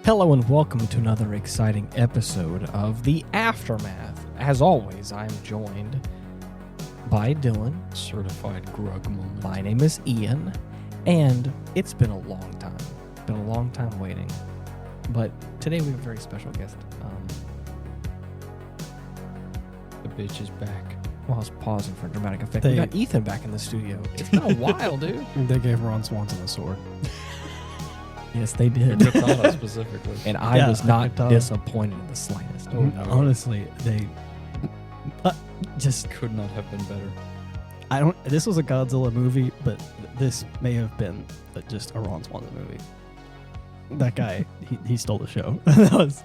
Hello and welcome to another exciting episode of The Aftermath. As always, I'm joined by Dylan. Certified grug moment. My name is Ian, and it's been a long time. Been a long time waiting. But today we have a very special guest. The bitch is back. Well, I was pausing for dramatic effect. We got Ethan back in the studio. It's been a while, dude. They gave Ron Swanson a sword. Yes, they did. Katana specifically. And I was not disappointed in the slightest. Oh, no. Honestly, they just Could not have been better. This was a Godzilla movie, but this may have been just a Ron Swanson movie. That guy, he stole the show. His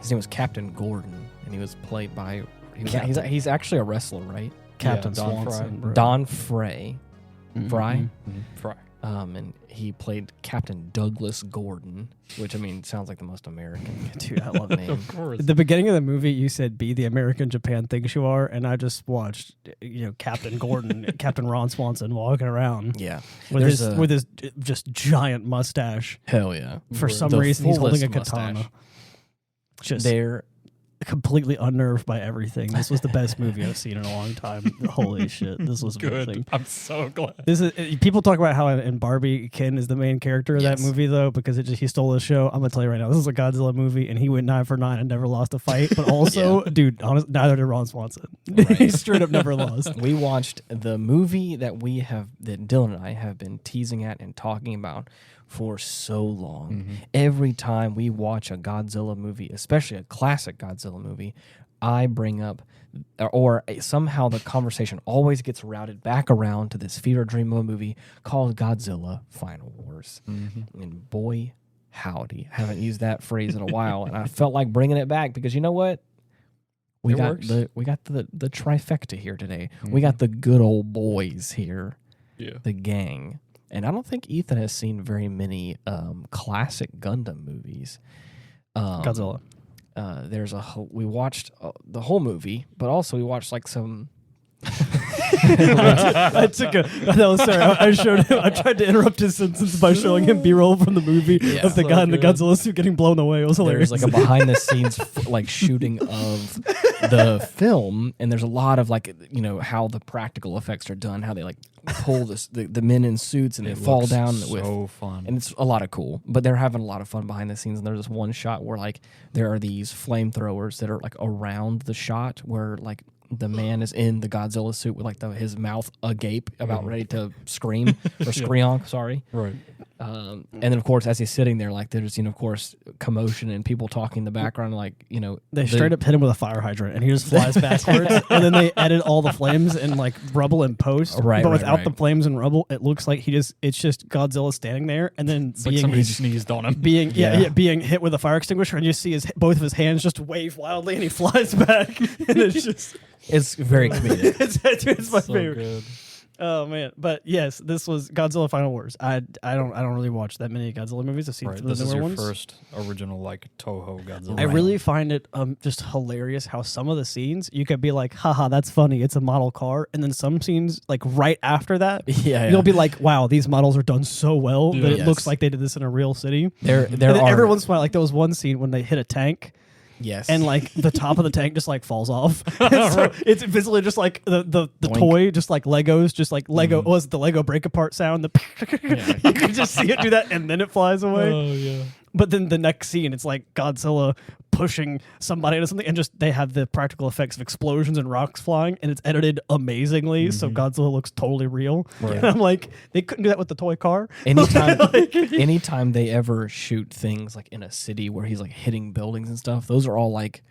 name was Captain Gordon, and he was played by. He's actually a wrestler, right? Captain Don Swanson. Fry. Don Frey. Fry? Mm-hmm. Fry. And he played Captain Douglas Gordon, which, I mean, sounds like the most American Dude, I love name. Of course. At the beginning of the movie, you said, "Be the American Japan thinks you are," and I just watched, Captain Gordon, Captain Ron Swanson walking around, Yeah. with his just giant mustache. Hell yeah. For some The reason, he's holding a fullest katana. mustache. Just They're completely unnerved by everything. This was the best movie I've seen in a long time. Holy shit, this was Good. amazing. I'm so glad. This is people talk about how in Barbie Ken is the main character of that movie though because he stole the show. I'm gonna tell you right now, this is a Godzilla movie and he went 9 for 9 and never lost a fight. But also, dude, honest, neither did Ron Swanson. Right. He straight up never lost. We watched the movie that Dylan and I have been teasing at and talking about for so long. Mm-hmm. Every time we watch a Godzilla movie, especially a classic Godzilla movie, I bring up, or somehow the conversation always gets routed back around to this fever dream of a movie called Godzilla Final Wars. Mm-hmm. And boy, howdy, I haven't used that phrase in a while, and I felt like bringing it back because you know what? We got the trifecta here today. Mm-hmm. We got the good old boys here, Yeah. the gang. And I don't think Ethan has seen very many classic Gundam movies. Godzilla. We watched the whole movie, but also we watched like some. I showed him. I tried to interrupt his sentence by showing him B-roll from the movie of the guy in the Godzilla suit getting blown away. It was hilarious. There's like a behind the scenes like shooting of the film, and there's a lot of like how the practical effects are done, how they like pull the men in suits and they fall down so fun. and it's a lot of cool. But they're having a lot of fun behind the scenes. And there's this one shot where like there are these flamethrowers that are like around the shot where like the man is in the Godzilla suit with like his mouth agape, about ready to scream or screonk. Sorry. Right. And then of course as he's sitting there, like there's of course commotion and people talking in the background, like they straight up hit him with a fire hydrant and he just flies backwards. And then they edit all the flames and like rubble in post. Right, but right, without right. the flames and rubble, it looks like it's just Godzilla standing there and then It's like somebody sneezed on him. being hit with a fire extinguisher, and you see both of his hands just wave wildly, and he flies back, and it's very comedic. it's my So favorite. good. Oh man, but yes, this was Godzilla Final Wars. I don't really watch that many Godzilla movies. I've seen Right. the This is newer your ones. first original like Toho Godzilla. I really find it just hilarious how some of the scenes you could be like, haha, that's funny, it's a model car, and then some scenes like right after that, you'll be like, wow, these models are done so well that it looks like they did this in a real city. There And then are every once in a while, like there was one scene when they hit a tank. yes, And like the top of the tank just like falls off. So it's visibly just like the toy, just like Legos, just like Lego was the Lego break apart sound. You can just see it do that, and then it flies away. Oh yeah. But then the next scene, it's like Godzilla pushing somebody into something, and just they have the practical effects of explosions and rocks flying, and it's edited amazingly, so Godzilla looks totally real. Right. And I'm like, they couldn't do that with the toy car. Anytime they ever shoot things like in a city where he's like hitting buildings and stuff, those are all like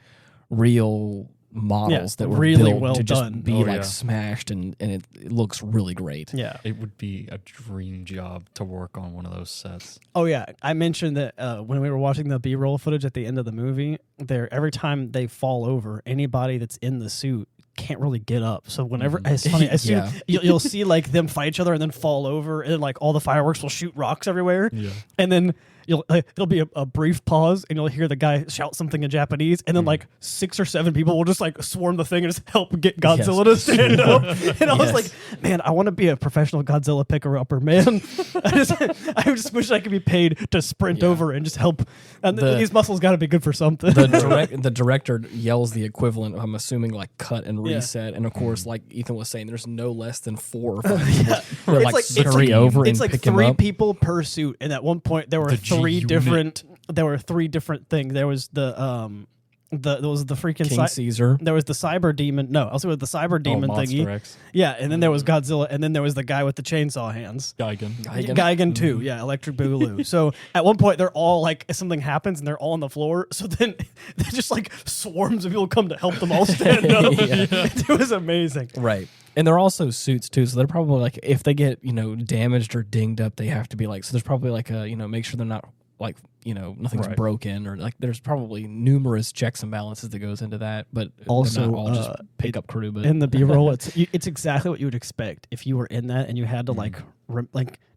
real models that were really built well to just done. be smashed, and it looks really great. Yeah. It would be a dream job to work on one of those sets. Oh yeah, I mentioned that when we were watching the B-roll footage at the end of the movie, every time they fall over, anybody that's in the suit can't really get up. So whenever it's funny, as soon you'll see like them fight each other and then fall over, and like all the fireworks will shoot rocks everywhere. Yeah. And then it'll be a brief pause, and you'll hear the guy shout something in Japanese, and then like 6 or 7 people will just like swarm the thing and just help get Godzilla to stand up. And I was like, man, I want to be a professional Godzilla picker upper, man. I just wish I could be paid to sprint over and just help. And these muscles got to be good for something. The director yells the equivalent, I'm assuming, like cut and reset. And of course, like Ethan was saying, there's no less than 4 or 5 people. They're like scurry over and pick him up. 3 people per suit. And at one point, there were 3 different. There were 3 different things. There was the freaking King Caesar. There was the cyber demon. No, also with the cyber demon thingy. X. Yeah, and then there was Godzilla, and then there was the guy with the chainsaw hands. Gigan too. Yeah, Electric Boogaloo. So at one point they're all like, something happens and they're all on the floor. So then they just like swarms of people come to help them all stand up. It was amazing. Right. And they're also suits too, so they're probably like, if they get damaged or dinged up, they have to be like, so there's probably like a make sure they're not like nothing's broken, or like there's probably numerous checks and balances that goes into that, but also not all just pick up crew. But in the B-roll, it's exactly what you would expect if you were in that and you had to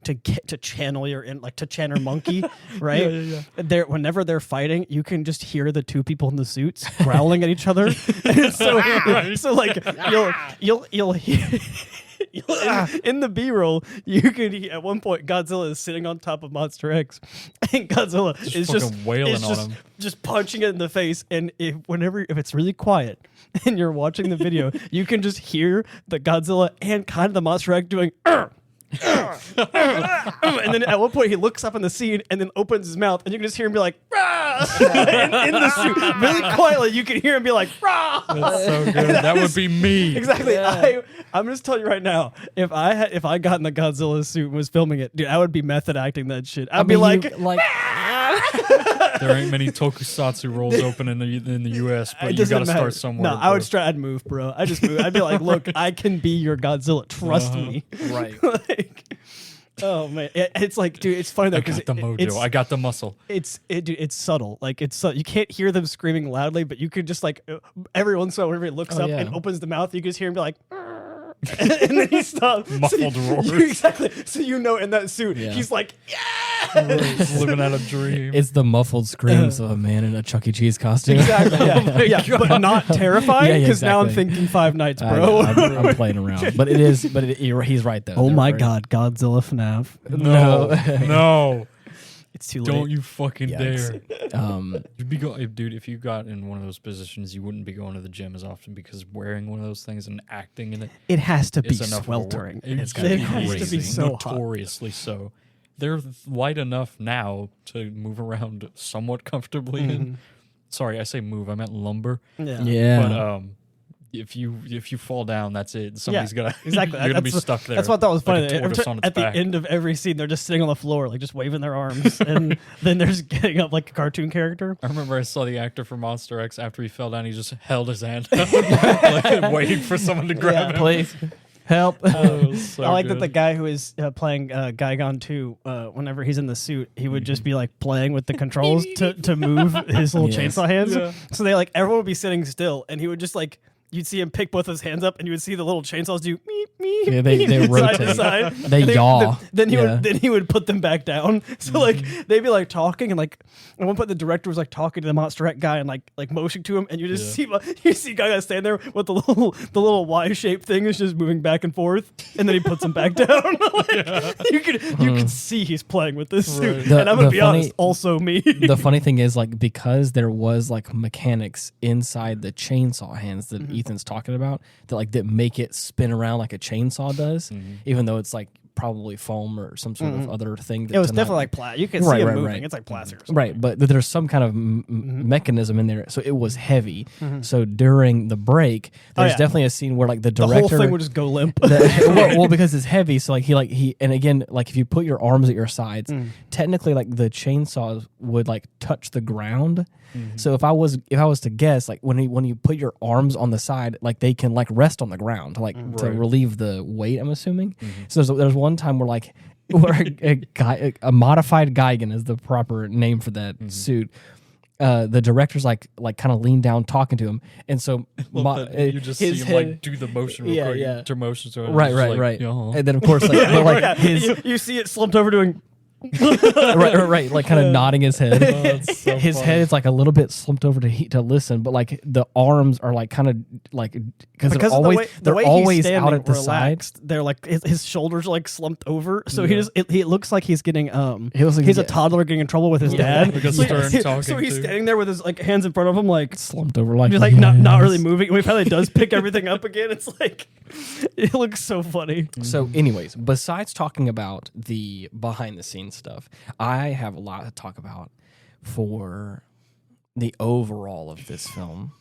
to channel to channel monkey, right? Yeah. Whenever they're fighting, you can just hear the 2 people in the suits growling at each other. So like you'll hear. In the B-roll, you could at one point Godzilla is sitting on top of Monster X, and Godzilla is just wailing on him, just punching it in the face. And if it's really quiet and you're watching the video, you can just hear the Godzilla and kind of the Monster X doing. And then at one point he looks up in the scene and then opens his mouth, and you can just hear him be like, in the suit, really quietly. You can hear him be like, "Rah!" That's so good. That would be me. Exactly. Yeah. I'm just telling you right now, if I got in the Godzilla suit and was filming it, dude, I would be method acting that shit. I'd be like. There ain't many tokusatsu rolls open in the U.S., but you got to start somewhere. No, I'd move, bro. I just move. I'd be like, look, I can be your Godzilla. Trust me. Right. Oh man, it's like, dude, it's funny though because I got the mojo. I got the muscle. It's subtle. Like you can't hear them screaming loudly, but you could just like every once in a while, whenever he looks up and opens the mouth, you can just hear him be like. And then he stops. Muffled roars. Exactly. So in that suit, he's like, living out a dream. It's the muffled screams of a man in a Chuck E. Cheese costume. Exactly. But not terrifying because now I'm thinking Five Nights, bro. I'm playing around, but it is. But he's right though. Oh my God, Godzilla FNAF. No. It's too late. Don't you fucking dare. Dude, if you got in one of those positions, you wouldn't be going to the gym as often because wearing one of those things and acting in it has to be sweltering. It has to be so notoriously hot. So. They're light enough now to move around somewhat comfortably. In. Sorry, I say move. I meant lumber. Yeah. But if you fall down, that's it. Somebody's gonna exactly. You're gonna be stuck there. That's what I thought was funny. Like at the end of every scene, they're just sitting on the floor, like just waving their arms, and then they're just getting up like a cartoon character. I remember I saw the actor from Monster X after he fell down. He just held his hand out, like waiting for someone to grab him. Please. Help. So I like that the guy who is playing Gigan 2, whenever he's in the suit, he would just be like playing with the controls to move his little chainsaw hands. Yeah. So everyone would be sitting still, and he would just like, you'd see him pick both his hands up, and you would see the little chainsaws do meep meep. Yeah, they rotate. Side to side. They yaw. Then he would put them back down. So like they'd be like talking, and like at one point the director was like talking to the Monster X guy and like motioning to him, and you just see guy stand there with the little Y-shaped thing is just moving back and forth, and then he puts them back down. You could see he's playing with this suit, and I'm gonna be honest, also me. The funny thing is, like, because there was like mechanics inside the chainsaw hands that Ethan's talking about that make it spin around like a chainsaw does, even though it's like probably foam or some sort of other thing. It was definitely like plastic. You can see it moving. Right. It's like plastic. Right, but there's some kind of mechanism in there, so it was heavy. So during the break, there's definitely a scene where like the director, the whole thing would just go limp. Well, because it's heavy, so he and again, like if you put your arms at your sides, technically like the chainsaws would like touch the ground. So if I was to guess, like when you put your arms on the side, like they can like rest on the ground to relieve the weight, I'm assuming. So there's one time where a modified Gigan is the proper name for that suit. The director's like kind of leaned down talking to him, and so you just see him like do the motion real quick, motion, so right. And then of course you see it slumped over doing. right, like kind of nodding his head. So his funny. head is like a little bit slumped over to listen, but like the arms are like kind of like because they're always out at the relaxed, side. they're like his shoulders are like slumped over, so he looks like he's getting he's a toddler getting in trouble with his dad. Like a stern talking so he's to. standing there with his like hands in front of him, like slumped over, like just like not really moving. When he finally does pick everything up again, it's like it looks so funny. So, anyways, besides talking about the behind the scenes stuff, I have a lot to talk about for the overall of this film.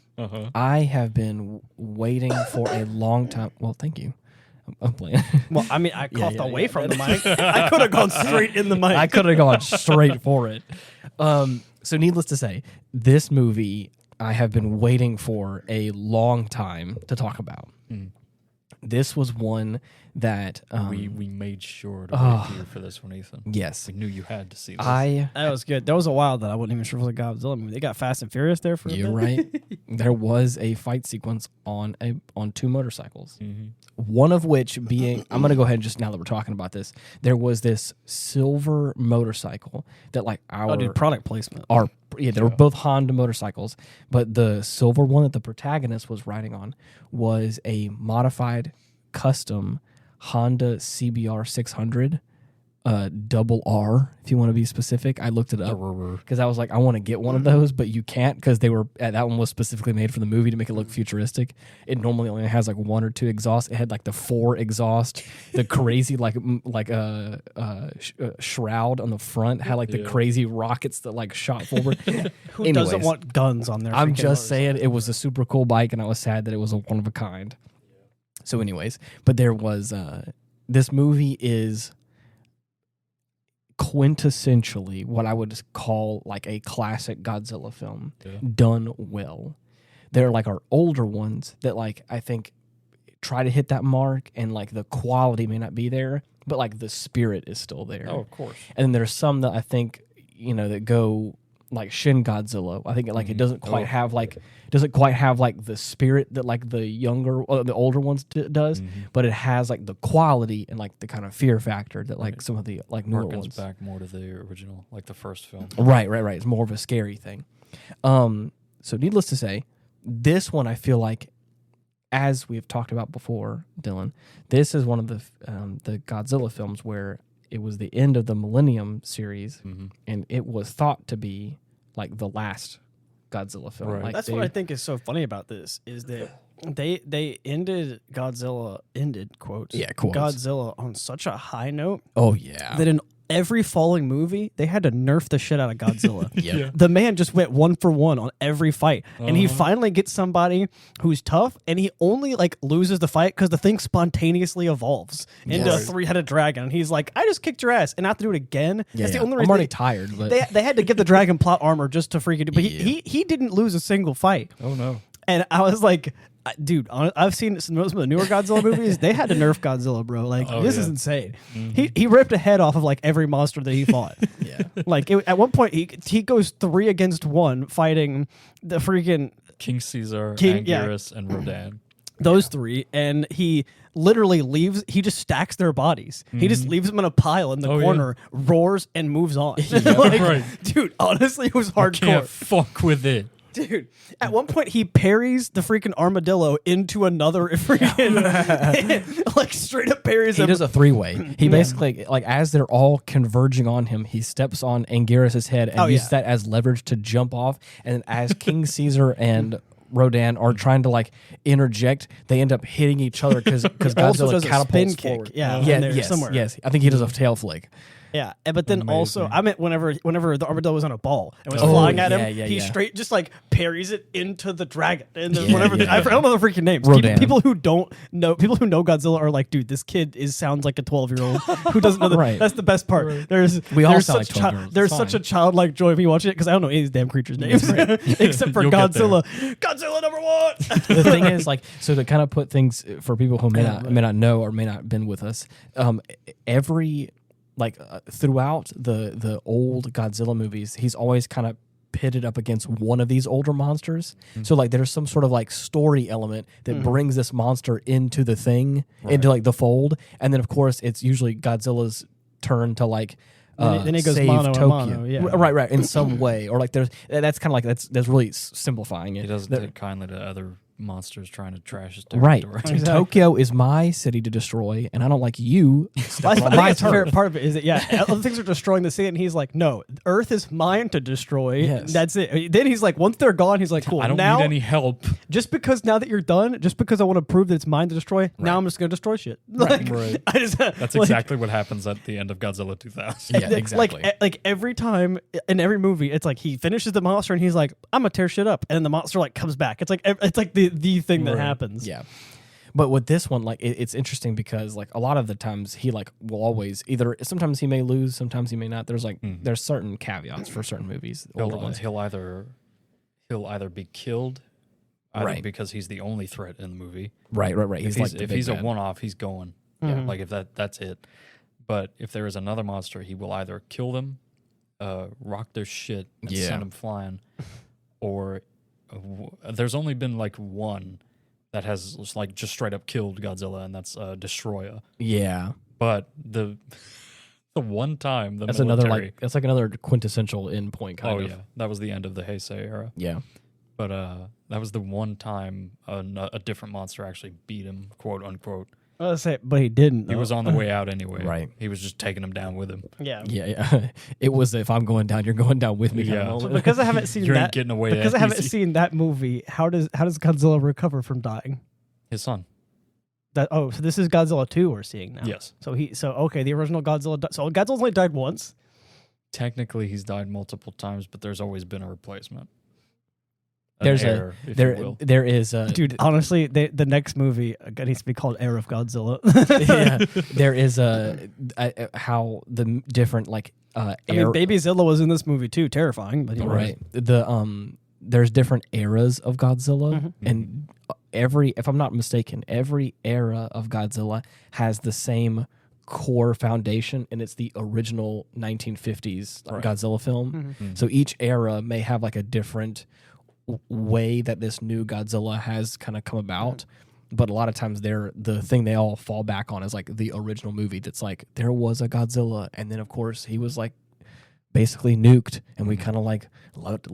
I have been waiting for a long time. Well, thank you. I'm playing. Well, I mean, I coughed away from the mic. I could have gone straight in the mic. I could have gone straight for it. So, needless to say, this movie I have been waiting for a long time to talk about. This was one that we made sure to wait here for this one, Ethan. Yes, we knew you had to see this. That was good. There was a while that I wasn't even sure it was a Godzilla movie. They got Fast and Furious there for a bit. You're right. There was a fight sequence on two motorcycles. One of which being, I'm going to go ahead and just now that we're talking about this, there was this silver motorcycle that like product placement. They were both Honda motorcycles, but the silver one that the protagonist was riding on was a modified custom Honda CBR 600 double R, if you want to be specific. I looked it up because I was like, I want to get one of those, but you can't because that one was specifically made for the movie to make it look futuristic. It normally only has like one or two exhausts. It had like the 4 exhaust, the crazy shroud on the front had like the crazy rockets that like shot forward. Who doesn't want guns on their I'm just saying it was a super cool bike, and I was sad that it was a one of a kind. So anyways, but there was this movie is quintessentially what I would call like a classic Godzilla film done well. They're like our older ones that like I think try to hit that mark, and like the quality may not be there, but like the spirit is still there. Oh, of course. And then there's some that I think that go like Shin Godzilla. I think it doesn't quite have like the spirit that like the older ones does, but it has like the quality and like the kind of fear factor that like some of the like newer ones. Back more to the original, like the first film. Right. It's more of a scary thing. So needless to say, this one I feel like, as we've talked about before, Dylan, this is one of the Godzilla films where it was the end of the Millennium series, and it was thought to be like the last Godzilla film. Right. Like that's what I think is so funny about this is that they ended Godzilla quotes Godzilla on such a high note. Oh yeah, that in every following movie they had to nerf the shit out of Godzilla. Yeah. The man just went 1 for 1 on every fight, and he finally gets somebody who's tough, and he only like loses the fight because the thing spontaneously evolves into a 3-headed dragon, and he's like, I just kicked your ass, and I have to do it again. That's the only reason. I'm already tired, but they had to give the dragon plot armor just to freaking. But he didn't lose a single fight. Oh no. And I was like, dude, I've seen some of the newer Godzilla movies. They had to nerf Godzilla, bro. Like, this is insane. He ripped a head off of like every monster that he fought. Like at one point, he goes 3 against 1 fighting the freaking King Caesar, Anguirus, and Rodan. Those 3, and he literally leaves. He just stacks their bodies. He just leaves them in a pile in the corner, roars, and moves on. Dude, honestly, it was hardcore. Can't fuck with it. Dude, at one point he parries the freaking armadillo into another freaking like straight up parries him. He does a 3-way. He basically like as they're all converging on him, he steps on Anguirus' head and uses that as leverage to jump off. And as King Caesar and Rodan are trying to like interject, they end up hitting each other because Godzilla catapults forward. Yes. I think he does a tail flick. Yeah, but then also, I meant whenever the armadillo was on a ball and was flying at him, he straight just like parries it into the dragon. And then I don't know the freaking names. People who know Godzilla are like, dude, this kid sounds like a 12-year-old who doesn't know. That's the best part. Right. There's such a childlike joy of me watching it because I don't know any of these damn creatures' names except for Godzilla. Godzilla #1. The thing is, like, so to kind of put things for people who may not know or may not have been with us, throughout the old Godzilla movies, he's always kind of pitted up against one of these older monsters. So like there's some sort of like story element that brings this monster into the thing, into like the fold. And then of course it's usually Godzilla's turn to like then he goes save mano a Tokyo. mano, yeah. Right. In some way, or like that's kind of like that's really simplifying it. He doesn't take kindly to other monsters trying to trash his Right. territory. Exactly. Tokyo is my city to destroy, and I don't like you. I stepping on think my that's the favorite turf. part of it is that other things are destroying the city, and he's like, no, Earth is mine to destroy. Yes. That's it. Then he's like, once they're gone, he's like, cool. I don't now, need any help. just because now that you're done, just because I want to prove that it's mine to destroy, now I'm just going to destroy shit. Like, Right. I just, That's exactly what happens at the end of Godzilla 2000. Yeah, exactly. Like every time in every movie, it's like he finishes the monster and he's like, I'm gonna tear shit up, and then the monster like comes back. It's like the thing that happens. Yeah. But with this one, like it's interesting because like a lot of the times he like will always either sometimes he may lose, sometimes he may not. There's like there's certain caveats for certain movies. Older ones. He'll either be killed, either Right. because he's the only threat in the movie. Right. If he's a one-off, he's going. Yeah. Like if that's it. But if there is another monster, he will either kill them, rock their shit, and send them flying, or there's only been like one that has like just straight up killed Godzilla, and that's Destroyer. Yeah. But the one time That's military, another like that's like another quintessential endpoint kind of. yeah, that was the end of the Heisei era. Yeah. But that was the one time a different monster actually beat him, quote unquote. I was say, but he didn't. He was on the way out anyway. Right. He was just taking him down with him. Yeah. Yeah. It was if I'm going down, you're going down with me. Kind of Yeah. moment. So because I haven't seen You that, ain't getting away because that I haven't easy. seen that movie, how does Godzilla recover from dying? His son. So this is Godzilla 2 we're seeing now. Yes. So okay, the original Godzilla. So Godzilla's only died once. Technically, he's died multiple times, but there's always been a replacement. There's heir, if you will. there is Dude, honestly, the next movie needs to be called Heir of Godzilla. yeah, there is how the different like I mean, Baby Zilla was in this movie too, terrifying. But right. There's different eras of Godzilla, and if I'm not mistaken, every era of Godzilla has the same core foundation, and it's the original 1950s Godzilla film. So each era may have like a different way that this new Godzilla has kind of come about. But a lot of times the thing they all fall back on is like the original movie that's like there was a Godzilla, and then of course he was like basically nuked, and we kind of like let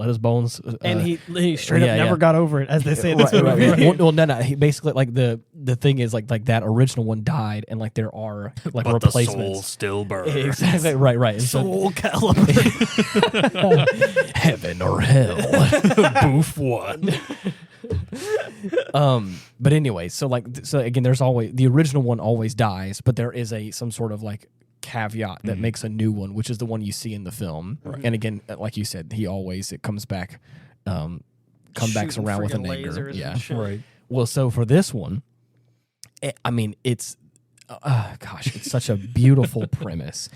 his bones and he straight up never got over it, as they say in this movie. Right. Well, no, he basically like the thing is like that original one died, and like there are like but replacements. the soul still burns. Exactly right. And Soul Calibur. heaven or hell. Boof one. But anyway, so again, there's always the original one always dies, but there is some sort of like caveat that makes a new one, which is the one you see in the film. Right. And again, like you said, it comes back, comebacks around with an anger. Yeah, right. Well, so for this one, I mean, it's it's such a beautiful premise.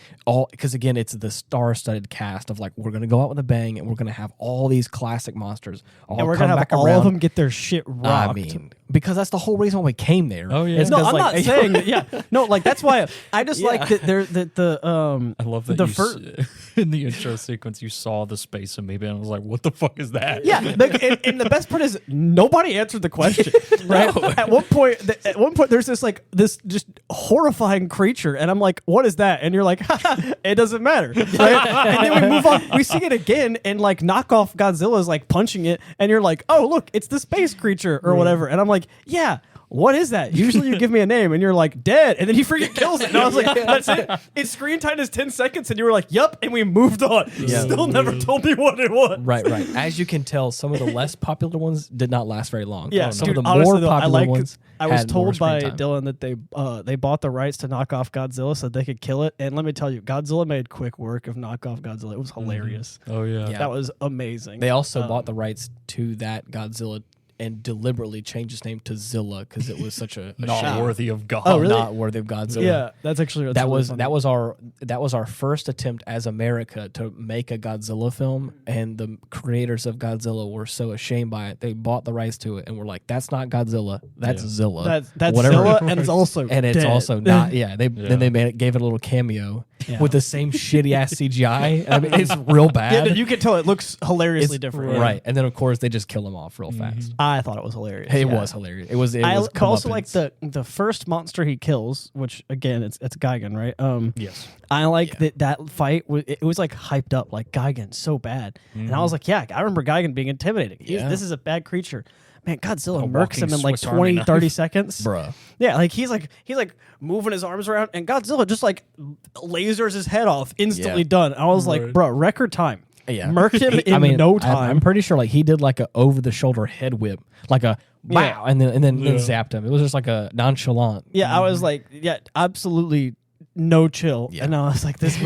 Because again, it's the star-studded cast of like we're gonna go out with a bang, and we're gonna have all these classic monsters, and we're gonna have all of them get their shit rocked. I mean, because that's the whole reason why we came there. Oh yeah. No, I'm not saying that. Yeah, no, like that's why I just like that. I love that in the intro sequence you saw the space amoeba, and I was like, "What the fuck is that?" Yeah, and the best part is nobody answered the question. Right? No. At one point, there's this just horrifying creature, and I'm like, "What is that?" And you're like, "It doesn't matter." Right? And then we move on. We see it again, and like knockoff Godzilla is like punching it, and you're like, "Oh, look, it's the space creature or whatever." And I'm like, "Yeah." What is that? Usually you give me a name and you're like, dead. And then he freaking kills it. And I was like, that's it. Its screen time is 10 seconds. And you were like, yup. And we moved on. Yeah. Still never told me what it was. Right. As you can tell, some of the less popular ones did not last very long. Yeah. Some Dude, of the honestly, more popular ones I was had told more by screen time. Dylan that they bought the rights to knock off Godzilla so they could kill it. And let me tell you, Godzilla made quick work of knockoff Godzilla. It was hilarious. Oh, yeah. That was amazing. They also bought the rights to that Godzilla and deliberately changed his name to Zilla because it was such a not shame. worthy of God. Oh, really? Not worthy of Godzilla. Yeah, that's actually that was funny. that was our first attempt as America to make a Godzilla film, and the creators of Godzilla were so ashamed by it they bought the rights to it and were like, "That's not Godzilla, that's Zilla." That's whatever. Zilla, and it's also and it's dead. also not. Yeah, then they gave it a little cameo, with the same shitty ass CGI. I mean, it's real bad. Yeah, you can tell it looks hilariously different. Right. And then, of course, they just kill him off real fast. I thought it was hilarious. It was hilarious. It was also like the first monster he kills, which, again, it's Gigan, right? Yes. I like that fight. It was like hyped up, like Gigan's so bad. And I was like, I remember Gigan being intimidating. This is a bad creature. Man, Godzilla murks him in like 20, 30 seconds. Bruh. Yeah, like he's like moving his arms around, and Godzilla just like lasers his head off, instantly done. I was like, bro, record time. Yeah. Murk him in no time. I'm pretty sure like he did like a over the shoulder head whip, like a wow, and then zapped him. It was just like a nonchalant. Yeah, I was like, absolutely no chill. Yeah. And I was like, this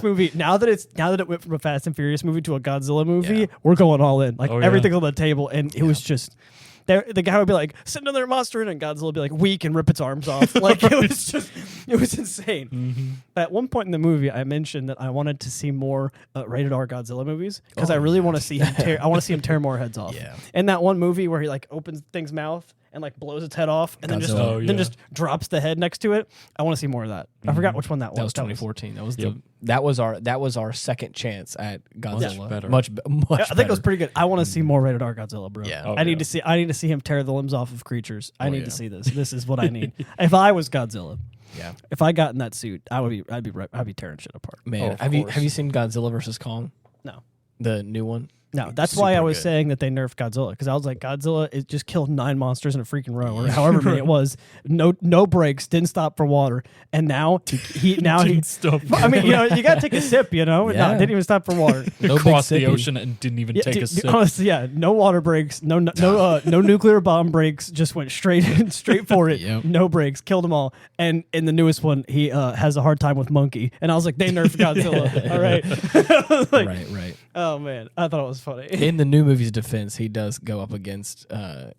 movie, now that it went from a Fast and Furious movie to a Godzilla movie, we're going all in. Like everything's on the table, and it was just. The guy would be like, send another monster in, and Godzilla would be like, weak, and rip its arms off. Like, it was insane. But at one point in the movie, I mentioned that I wanted to see more rated R Godzilla movies because I really want to see him tear more heads off. Yeah. In that one movie where he like opens thing's mouth and like blows its head off and then just drops the head next to it. I want to see more of that. I forgot which one that was. That was 2014. That was our second chance at Godzilla. Much I think it was pretty good. I want to see more rated R Godzilla, bro. Yeah. I need to see him tear the limbs off of creatures. I need to see this. This is what I need. If I was Godzilla, if I got in that suit, I'd be tearing shit apart. Man, have you seen Godzilla versus Kong? No. The new one? No, that's why I was saying that they nerfed Godzilla, because I was like, Godzilla, it just killed 9 monsters in a freaking row, or however many it was. No brakes, didn't stop for water, and now he stop. I mean, you gotta take a sip, No, didn't even stop for water. No crossed the ocean and didn't even take a sip. Honestly, no water breaks, no nuclear bomb breaks, just went straight for it. Yep. No breaks, killed them all. And in the newest one, he has a hard time with Monkey, and I was like, they nerfed Godzilla. All right, right. Oh man, I thought it was funny. In the new movie's defense, he does go up against a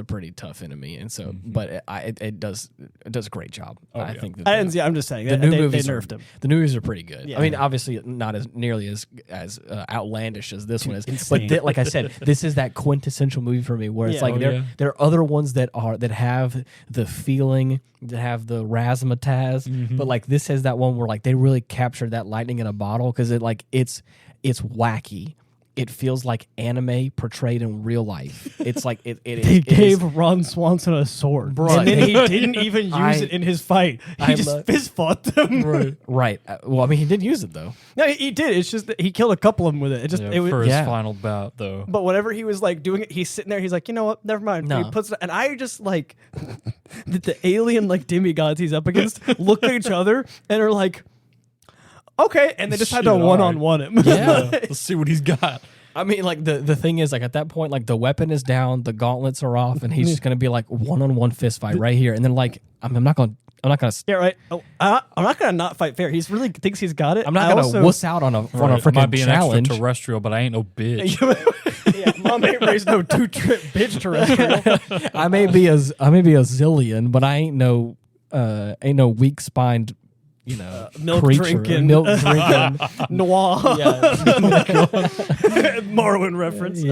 pretty tough enemy, and so but it does a great job. I think that I'm just saying the new movies they nerfed him. The new movies are pretty good. Yeah. I mean, obviously not as nearly as outlandish as this one is, insane. But like I said, this is that quintessential movie for me where it's like there are other ones that have the feeling, that have the razzmatazz, but like this has that one where like they really captured that lightning in a bottle, because it's wacky. It feels like anime portrayed in real life. It's like they gave Ron Swanson a sword, and then he didn't even use it in his fight. He just fist fought them. Right. Well, I mean, he did use it though. No, he did. It's just that he killed a couple of them with it. It was for his final bout though. But whenever he was like doing it, he's sitting there. He's like, you know what? Never mind. No. He puts it, and I just like the alien like demigods he's up against look at each other and are like, okay, and they just had to one-on-one him. Yeah, let's see what he's got. I mean, like the thing is, like at that point, like the weapon is down, the gauntlets are off, and he's just gonna be like one-on-one fist fight right here, and then like I'm not gonna. Yeah, right. Oh, I'm not gonna not fight fair. He's really thinks he's got it. I'm not gonna wuss out on a freaking might be challenge. An extraterrestrial, but I ain't no bitch. Mom ain't raised no 2-trip bitch terrestrial. I may be a zillion, but I ain't no weak spined. Milk creature, drinking, noir. Morrowind reference.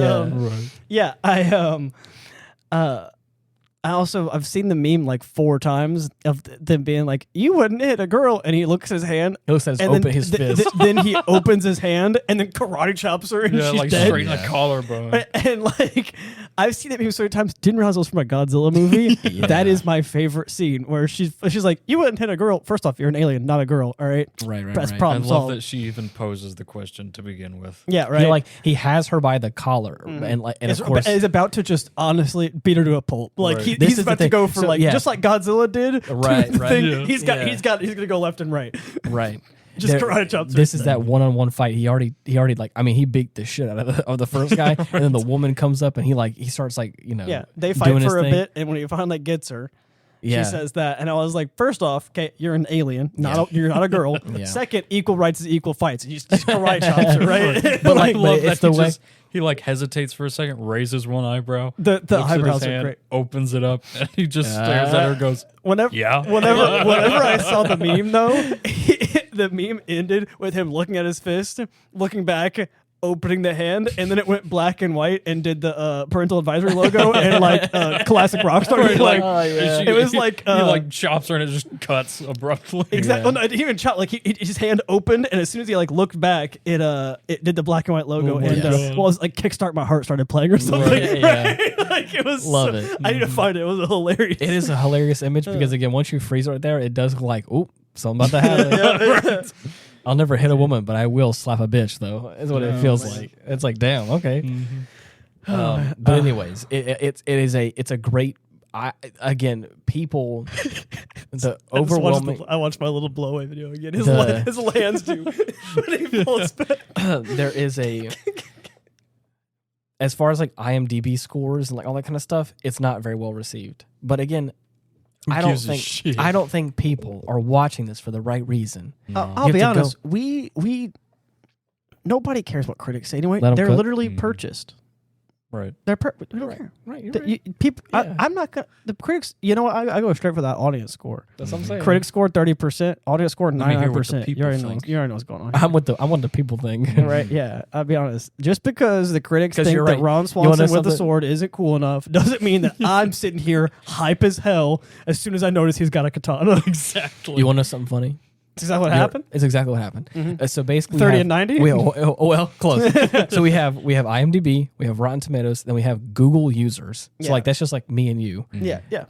I've seen the meme like 4 times of them being like, you wouldn't hit a girl, and he looks at his hand. He looks at his fist. Then he opens his hand and then karate chops her, and she's like dead. straight in the collarbone. And like, I've seen that meme so many times. Didn't realize it was from a Godzilla movie. That is my favorite scene, where she's like, you wouldn't hit a girl. First off, you're an alien, not a girl. All right, right. That's problem solved. I love that she even poses the question to begin with. Yeah, right. He has her by the collar, and of course, is about to just honestly beat her to a pulp. Like he's about to go for just like Godzilla did. Right. Yeah. He's gonna go left and right. Right. Just karate chops. This is that one-on-one fight. He already like, I mean, he beat the shit out of the first guy, and then the woman comes up and he starts like, they fight for a bit, and when he finally gets her, she says that, and I was like, first off, okay, you're an alien, you're not a girl. Second, equal rights is equal fights. He just karate chops her, right? But I love that the way he like hesitates for a second, raises one eyebrow. The eyebrows are great. Opens it up, and he just stares at her and goes, Whenever I saw the meme, though, the meme ended with him looking at his fist, looking back, opening the hand, and then it went black and white and did the parental advisory logo and like classic Rockstar. It was like he like chops her and it just cuts abruptly. Exactly. Yeah. Well, no, he even chopped like his hand opened, and as soon as he like looked back, it did the black and white logo, and it was like Kickstart My Heart started playing or something. Right, like it was. Love it. I need to find it. It was hilarious. It is a hilarious image because again, once you freeze right there, it does look like something about to happen. Right. I'll never hit a woman, but I will slap a bitch, though. Is what it feels like. It's like, damn, okay. Mm-hmm. But anyways, it's a great. People, the overwhelming. I watched my little blowaway video again. His lands do. There is as far as like IMDb scores and like all that kind of stuff, it's not very well received. But again, I don't think people are watching this for the right reason. I'll be honest. Nobody cares what critics say anyway. They're literally purchased. Right. We don't care. Right. People. Yeah. I'm not gonna. The critics. You know what? I go straight for that audience score. That's what I'm saying. Critics score 30%. Audience score 99%. You already know what's going on. I'm with the people thing. Right. Yeah. I'll be honest. Just because the critics think that Ron Swanson with the sword isn't cool enough doesn't mean that I'm sitting here hype as hell as soon as I notice he's got a katana. Exactly. You want to know something funny? Is that what happened? It's exactly what happened. Mm-hmm. So basically, 30 and 90. Well, close. So we have IMDb, we have Rotten Tomatoes, then we have Google users. So like that's just like me and you. Yeah, yeah.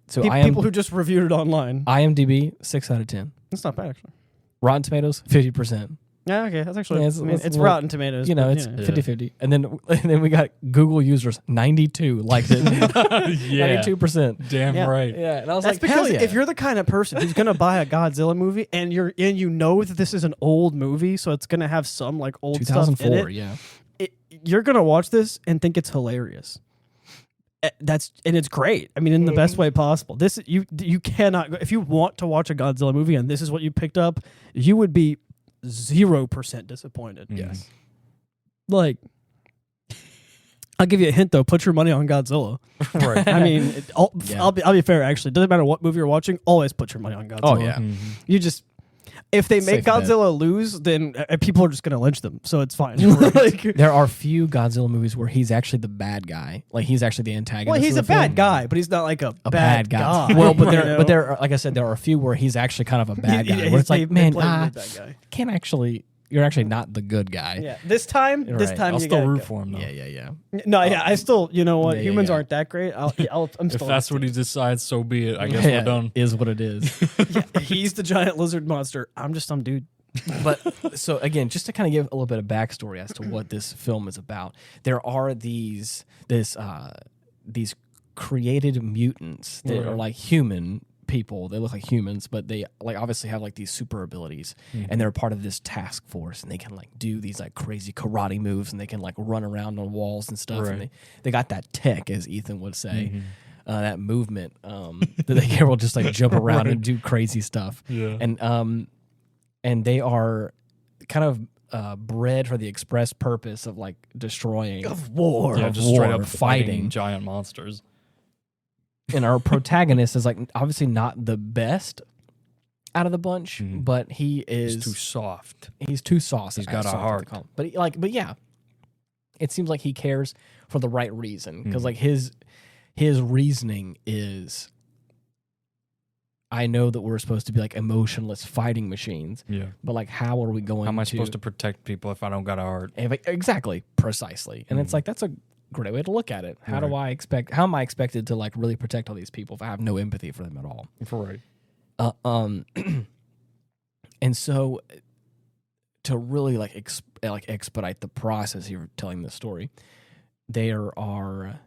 So people who just reviewed it online. IMDb 6 out of 10. That's not bad actually. Rotten Tomatoes 50%. Yeah, okay, that's actually. It's Rotten Tomatoes. You know, it's 50-50, and then we got Google users 92 liked it. 92%. Damn right. Yeah, and I was that's like, because hell yeah. if you're the kind of person who's gonna buy a Godzilla movie and you know that this is an old movie, so it's gonna have some like old stuff in it. Yeah, you're gonna watch this and think it's hilarious. And it's great. I mean, in the best way possible. This you cannot, if you want to watch a Godzilla movie and this is what you picked up, you would be 0% disappointed. Yes. Like, I'll give you a hint though. Put your money on Godzilla. Right. I mean, I'll be fair. Actually, doesn't matter what movie you're watching. Always put your money on Godzilla. Oh yeah. You just. If they make Godzilla lose, then people are just going to lynch them. So it's fine. There are few Godzilla movies where he's actually the bad guy. Like he's actually the antagonist. Well, he's a bad guy, but he's not like a bad guy. Well, but there are, like I said, there are a few where he's actually kind of a bad guy. Where it's like, man, you're actually not the good guy. Yeah. This time, I'll still root for him though. Yeah. No, I still, you know what? Humans aren't that great. I'm still. If that's what he decides, so be it. I guess we're done. Is what it is. He's the giant lizard monster. I'm just some dude. But so again, just to kind of give a little bit of backstory as to what this film is about, there are these created mutants that are like human people. They look like humans, but they like obviously have like these super abilities, and they're part of this task force, and they can like do these like crazy karate moves, and they can like run around on walls and stuff. Right. And they got that tech, as Ethan would say, that movement that they can able just like jump around and do crazy stuff. Yeah. And they are kind of bred for the express purpose of like destroying war, straight up fighting giant monsters. And our protagonist is like obviously not the best out of the bunch, but he's too soft. He's too saucy. He's got a heart. But yeah, it seems like he cares for the right reason because like his reasoning is, I know that we're supposed to be like emotionless fighting machines. Yeah. But like, how are we going? How am I supposed to protect people if I don't got a heart? Exactly, precisely. And it's like that's a great way to look at it. How am I expected to like really protect all these people if I have no empathy for them at all? Right. And so to really like expedite the process here of telling this story, there are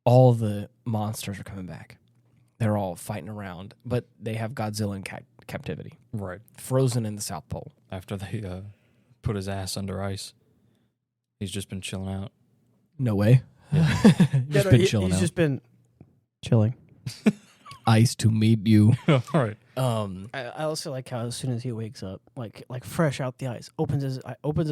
all the monsters are coming back. They're all fighting around, but they have Godzilla in captivity. Right. Frozen in the South Pole. After they put his ass under ice. He's just been chilling out. No way. Yeah. He's just been chilling. Ice to meet you. All right. I also like how as soon as he wakes up, like fresh out the ice, opens his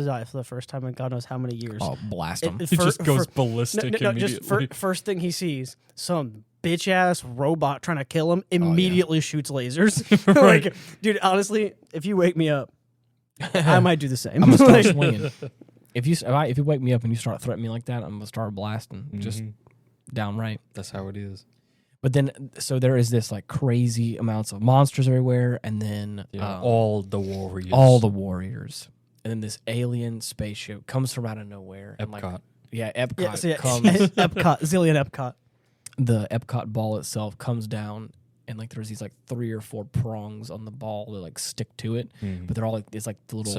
eye for the first time in God knows how many years. Oh, blast him! He just goes ballistic immediately. First thing he sees, some bitch ass robot trying to kill him. Immediately shoots lasers. Right. Like, dude, honestly, if you wake me up, I might do the same. I'm gonna start swinging. if you wake me up and you start threatening me like that, I'm gonna start blasting just downright. That's how it is. But then, so there is this like crazy amounts of monsters everywhere, and then all the warriors, and then this alien spaceship comes from out of nowhere. Epcot. And Epcot comes. Epcot, Zillion Epcot. The Epcot ball itself comes down, and like there's these like 3 or 4 prongs on the ball that like stick to it, but they're all like it's like the little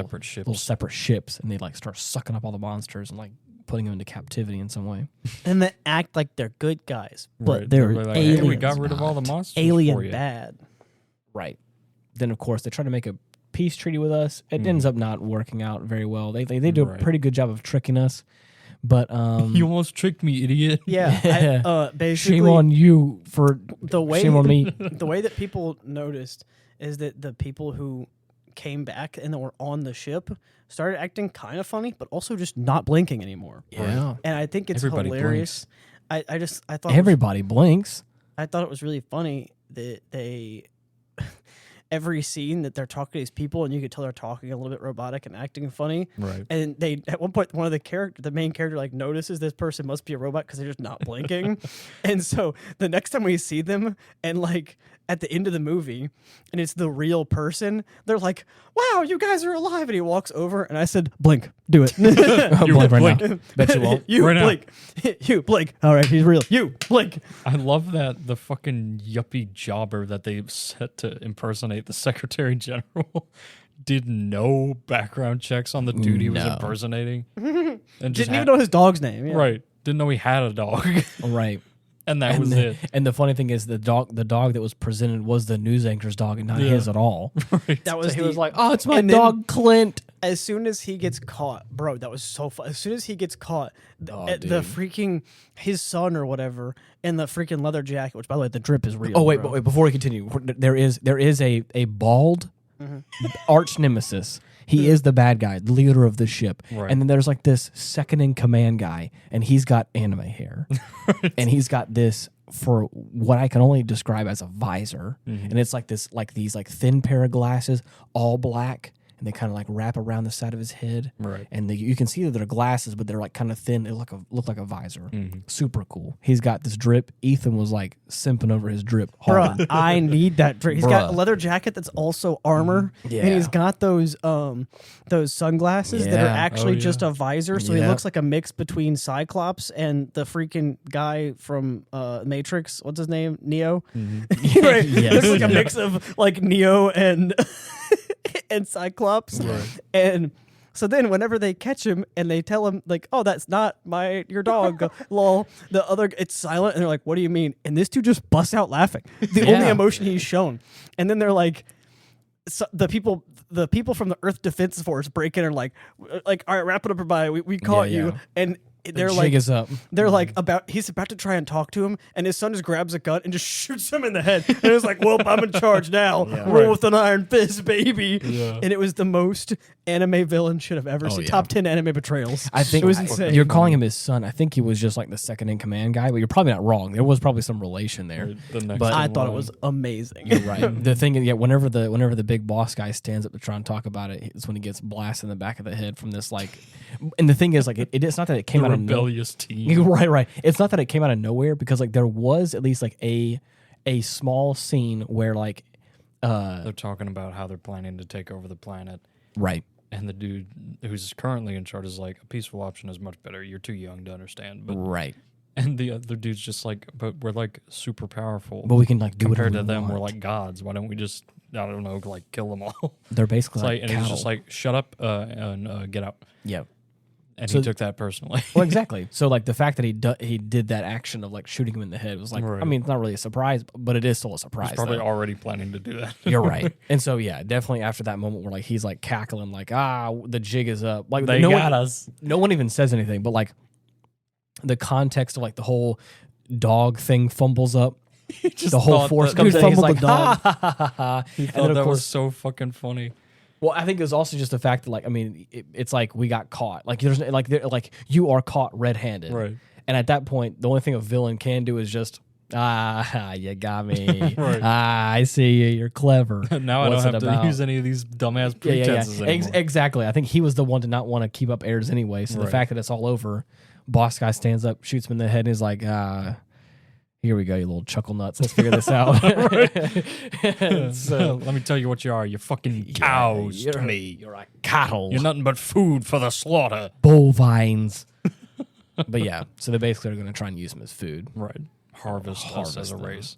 separate ships, and they like start sucking up all the monsters and like putting them into captivity in some way. And they act like they're good guys, but right. they're like, aliens. hey, we got rid of all the monsters. Alien for you. bad. Right. Then of course they try to make a peace treaty with us. It ends up not working out very well. They do a pretty good job of tricking us. But you almost tricked me, idiot. Yeah. Basically, shame on you for shame on me. The way that people noticed is that the people who came back and that were on the ship started acting kind of funny, but also just not blinking anymore. Yeah. And I think it's Everybody hilarious. I thought everybody blinks. I thought it was really funny that they every scene that they're talking to these people, and you could tell they're talking a little bit robotic and acting funny. Right. And they at one point, one of the main character, like notices this person must be a robot because they're just not blinking. And so the next time we see them, and like at the end of the movie, and it's the real person, they're like, "Wow, you guys are alive!" And he walks over, and I said, "Blink, do it." You blink right now. Bet you won't. You right blink. You blink. All right, he's real. You blink. I love that the fucking yuppie jobber that they set to impersonate the Secretary General did no background checks on the dude he was impersonating. And Didn't even know his dog's name. Yeah. Right. Didn't know he had a dog. Right. And that was it. And the funny thing is the dog that was presented was the news anchor's dog and not his at all. Right. That was he was like, "Oh, it's my dog Clint." As soon as he gets caught, bro, that was so fun. As soon as he gets caught, the freaking his son or whatever in the freaking leather jacket, which by the way, the drip is real. Oh wait, but before we continue, there is a bald arch nemesis. He is the bad guy, the leader of the ship. Right. And then there's like this second in command guy, and he's got anime hair. And he's got this, for what I can only describe as a visor. And it's like this, like these like thin pair of glasses, all black. And they kind of like wrap around the side of his head. Right. And you can see that they're glasses, but they're like kind of thin. They look like a visor. Super cool. He's got this drip. Ethan was like simping over his drip hard. Bruh, I need that drip. He's got a leather jacket that's also armor. Yeah. And he's got those sunglasses that are actually just a visor. So he looks like a mix between Cyclops and the freaking guy from Matrix. What's his name? Neo? Right? He looks like a mix of like Neo and and Cyclops. Right. And so then whenever they catch him and they tell him like, "Oh, that's not your dog," lol, it's silent, and they're like, "What do you mean?" And this dude just busts out laughing. The only emotion he's shown. And then they're like, the people from the Earth Defense Force break in and like, "All right, wrap it up, everybody. We caught you." And they're like, is up. They're like he's about to try and talk to him, and his son just grabs a gun and just shoots him in the head. And it's like, "Well, I'm in charge now. Roll with an iron fist, baby." Yeah. And it was the most anime villain shit I've ever seen. Yeah. Top 10 anime betrayals. I think it was insane. You're calling him his son. I think he was just like the second in command guy, but you're probably not wrong. There was probably some relation there. But I thought it was amazing. You're right. The thing is, whenever the big boss guy stands up to try and talk about it, it's when he gets blasted in the back of the head from this like. And the thing is, like, it's not that it came out of rebellious team. Right. It's not that it came out of nowhere, because like there was at least like a small scene where like they're talking about how they're planning to take over the planet. Right. And the dude who's currently in charge is like, "A peaceful option is much better. You're too young to understand." But right. And the other dude's just like, "But we're like super powerful. But we can like do compared whatever to them. we want. We're like gods. Why don't we just, I don't know, like kill them all?" They're basically It's like and he's just like, "Shut up and get out." Yeah. And he took that personally. Well, exactly. So like the fact that he did that action of like shooting him in the head was like, I mean, it's not really a surprise, but it is still a surprise. He's probably already planning to do that. You're right. And so yeah, definitely after that moment where like he's like cackling like, the jig is up. Like they got us. No one even says anything, but like the context of like the whole dog thing fumbles up. The whole force comes in. He's like, "Ha ha ha ha!" He thought that was so fucking funny. Well, I think it was also just the fact that, like, I mean, it's like we got caught. Like, there's like you are caught red-handed, right? And at that point, the only thing a villain can do is just You got me. Right. I see you. You're clever. Now What's I don't it have about? to use any of these dumbass pretenses anymore. Exactly. I think he was the one to not want to keep up airs anyway. So the fact that it's all over, boss guy stands up, shoots him in the head, and is like, here we go, you little chuckle nuts. Let's figure this out. So let me tell you what you are. You're fucking cows to me. You're a cattle. You're nothing but food for the slaughter. Bovines. But yeah, so they basically are going to try and use them as food. Right. Harvest us as a race.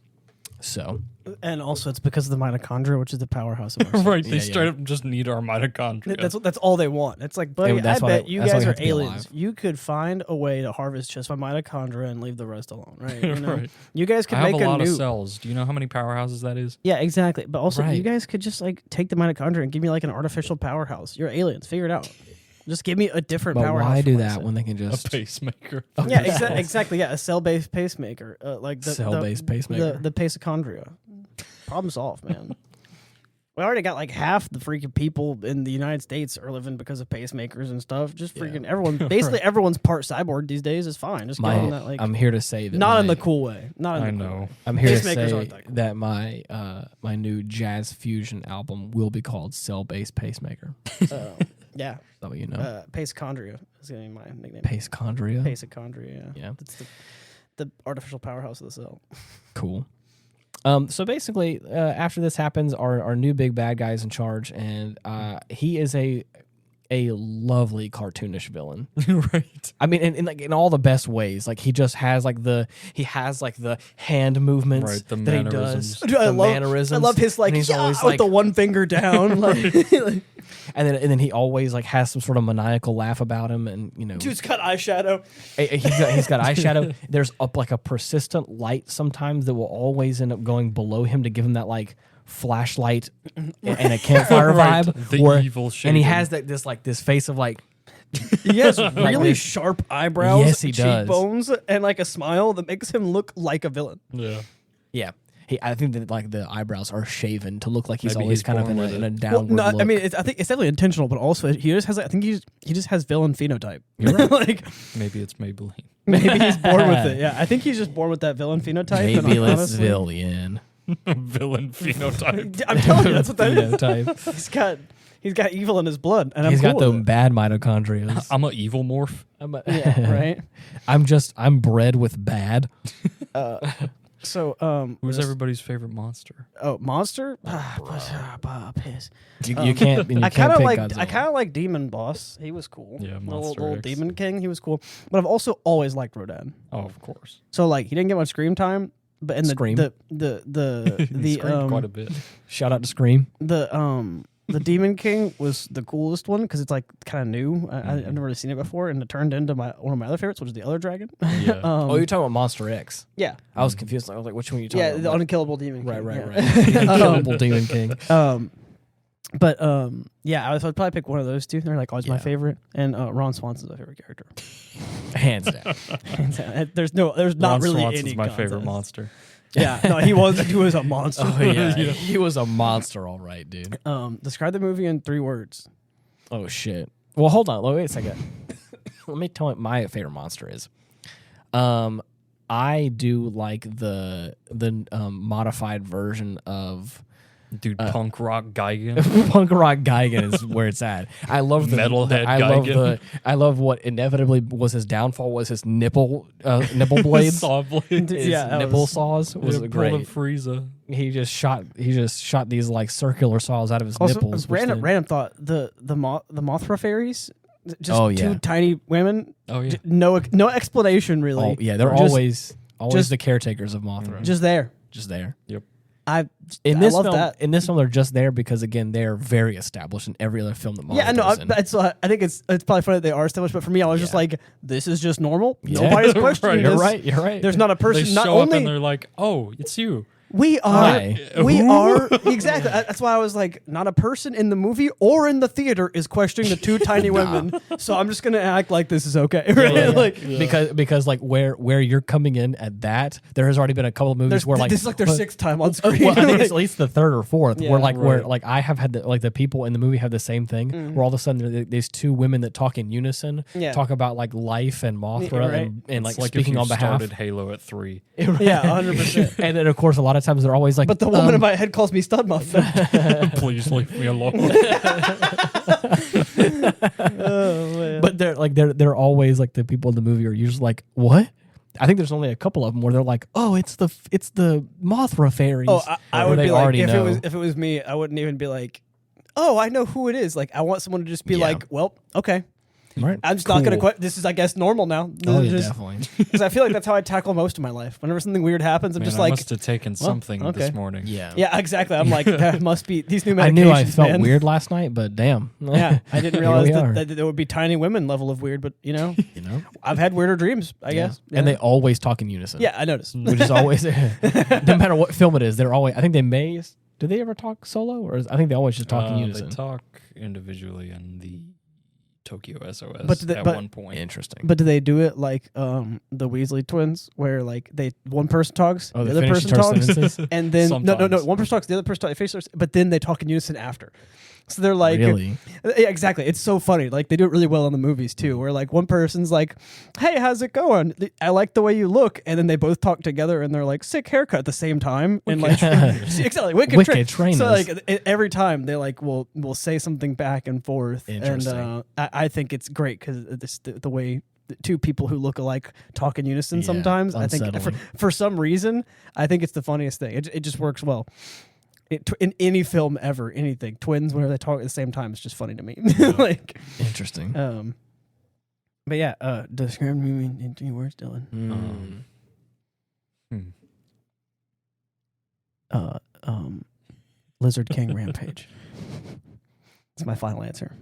So. And also, it's because of the mitochondria, which is the powerhouse of our Right. They straight up just need our mitochondria. That's all they want. It's like, buddy, I bet you guys are aliens. You could find a way to harvest just my mitochondria and leave the rest alone, right? You know? Right. You guys could make a lot of cells. Do you know how many powerhouses that is? Yeah, exactly. But also, you guys could just like take the mitochondria and give me like an artificial powerhouse. You're aliens. Figure it out. Just give me a different powerhouse. Why do that when they can just a pacemaker? Yeah, exactly. Yeah, a cell-based pacemaker, like the cell-based pacemaker, the mitochondria. Problem solved, man. We already got like half the freaking people in the United States are living because of pacemakers and stuff. Just freaking everyone. Basically, everyone's part cyborg these days. Is fine. Just give them that. Like, I'm here to say that not in the cool way. Not in I the know. Cool way. I'm here to say cool. that my my new jazz fusion album will be called Cell-Based Pacemaker. Yeah. So you know. Pacechondria is going to be my nickname. Pacechondria? Pacechondria, yeah. Yeah. That's the artificial powerhouse of the cell. Cool. So basically, after this happens, our new big bad guy is in charge, and he is a lovely cartoonish villain. Right. I mean, in all the best ways. Like he just has like the hand movements right, the that mannerisms. he does. Mannerisms. I love his like he's always with the one finger down. And then he always like has some sort of maniacal laugh about him, and you know, dude's got eyeshadow. He's got eyeshadow. There's like a persistent light sometimes that will always end up going below him to give him that like flashlight and a campfire vibe. The evil shade. And he has this face of like. He has really sharp eyebrows, yes, he does. cheekbones, and like a smile that makes him look like a villain. Yeah. Yeah. I think that like the eyebrows are shaven to look like he's Maybe always he's kind of born with in a it. downward look. I mean, I think it's definitely intentional, but also he just has. I think he just has villain phenotype. You're right. Like maybe it's Maybelline. maybe he's born with it. Yeah, I think he's just born with that villain phenotype. Maybe let's honestly, villain. Villain phenotype. I'm telling you, that's what that is. Phenotype. He's got evil in his blood, and he's I'm got cool the with it. bad mitochondria. I'm an evil morph. Yeah, right. I'm bred with bad. So, who's everybody's favorite monster? Oh, monster? Piss. You can't. I kind of like. Godzilla. I kind of like Demon Boss. He was cool. Yeah, the Monster little X. Demon King. He was cool. But I've also always liked Rodan. Oh, of course. So like, he didn't get much screen time, but in Scream. the quite a bit. Shout out to Scream. The Demon King was the coolest one because it's like kind of new. I've never really seen it before, and it turned into one of my other favorites, which is the Other Dragon. Yeah. You're talking about Monster X. Yeah. I was confused. I was like, which one are you talking Yeah, about? the Unkillable Demon King. Right. Yeah. Unkillable Demon King. Yeah, I would probably pick one of those two. They're like always my favorite, and Ron Swanson's my favorite character. Hands down. Hands down. There's not Ron really Swanson's any my contest. favorite monster. Yeah, no, he was a monster. Oh yeah, he was a monster, all right, dude. Describe the movie in 3 words. Oh shit. Well, hold on. Wait a second. Let me tell you what my favorite monster is. I do like the modified version of. Dude, punk rock Gigan. Punk rock Gigan is where it's at. I love the Metalhead Gigan. I love what inevitably was his downfall was his nipple blades. Saw blades. His nipple saws was great. Frieza. He just shot these like circular saws out of his Also, nipples. random thought. The Mothra fairies, just Oh, yeah. 2 tiny women. Oh yeah. No explanation really. Oh yeah, they're Just- always just- the caretakers of Mothra. just there. Just there. Yep. I In love film, that. in this film, they're just there because again, they're very established in every other film that Mothra Yeah, no, is in. I think it's probably funny that they are established, but for me, I was just Yeah. like, this is just normal. Yeah. Nobody's questioning You're this. right. You're right. There's not a They person. show Not up only and they're like, "Oh, it's you." We are exactly. That's why I was like, not a person in the movie or in the theater is questioning the two tiny women. So I'm just gonna act like this is okay, right? Because like where you're coming in at that, there has already been a couple of movies where like this is like their sixth time on screen. Well, I think it's at least the third or fourth where like I have had the people in the movie have the same thing where all of a sudden these two women that talk in unison talk about like life and Mothra and like speaking on behalf. Started Halo at 3. Yeah, 100%. And then of course a lot of times they're always like, but the woman in my head calls me stud muffin. Please leave me alone. But they're always like the people in the movie are usually like, what? I think there's only a couple of them where they're like, oh, it's the Mothra fairies. Oh, I would be like, if it was me, I wouldn't even be like, oh, I know who it is. Like, I want someone to just be like, well, okay. Right. I'm just not going to this is, I guess, normal now. Definitely. Because I feel like that's how I tackle most of my life. Whenever something weird happens, I'm just like, I must have taken something this morning. Yeah, exactly. I'm like, that must be these new medications. I knew I felt weird last night, but damn. Yeah, I didn't realize that there would be tiny women level of weird, but you know, I've had weirder dreams, I guess. And they always talk in unison. Yeah, I noticed. Which is always, no matter what film it is, they're always, I think they may, do they ever talk solo? Or I think they always just talk in unison. They talk individually in the Tokyo SOS but one point. Interesting. But do they do it like the Weasley twins, where like one person talks, the other person talks, and then no, one person talks, the other person talks, but then they talk in unison after. So they're like, really? Yeah, exactly. It's so funny. Like they do it really well in the movies too, where like one person's like, "Hey, how's it going? I like the way you look," and then they both talk together and they're like, "Sick haircut" at the same time, and like exactly, wicked trainers. So like every time they like will say something back and forth, and I think it's great because the way two people who look alike talk in unison sometimes. Unsettling. I think for some reason I think it's the funniest thing. It just works well. In any film ever, anything, twins whenever they talk at the same time, it's just funny to me. Like interesting. But yeah, describe me in 3 words, Dylan. Lizard King Rampage. That's my final answer.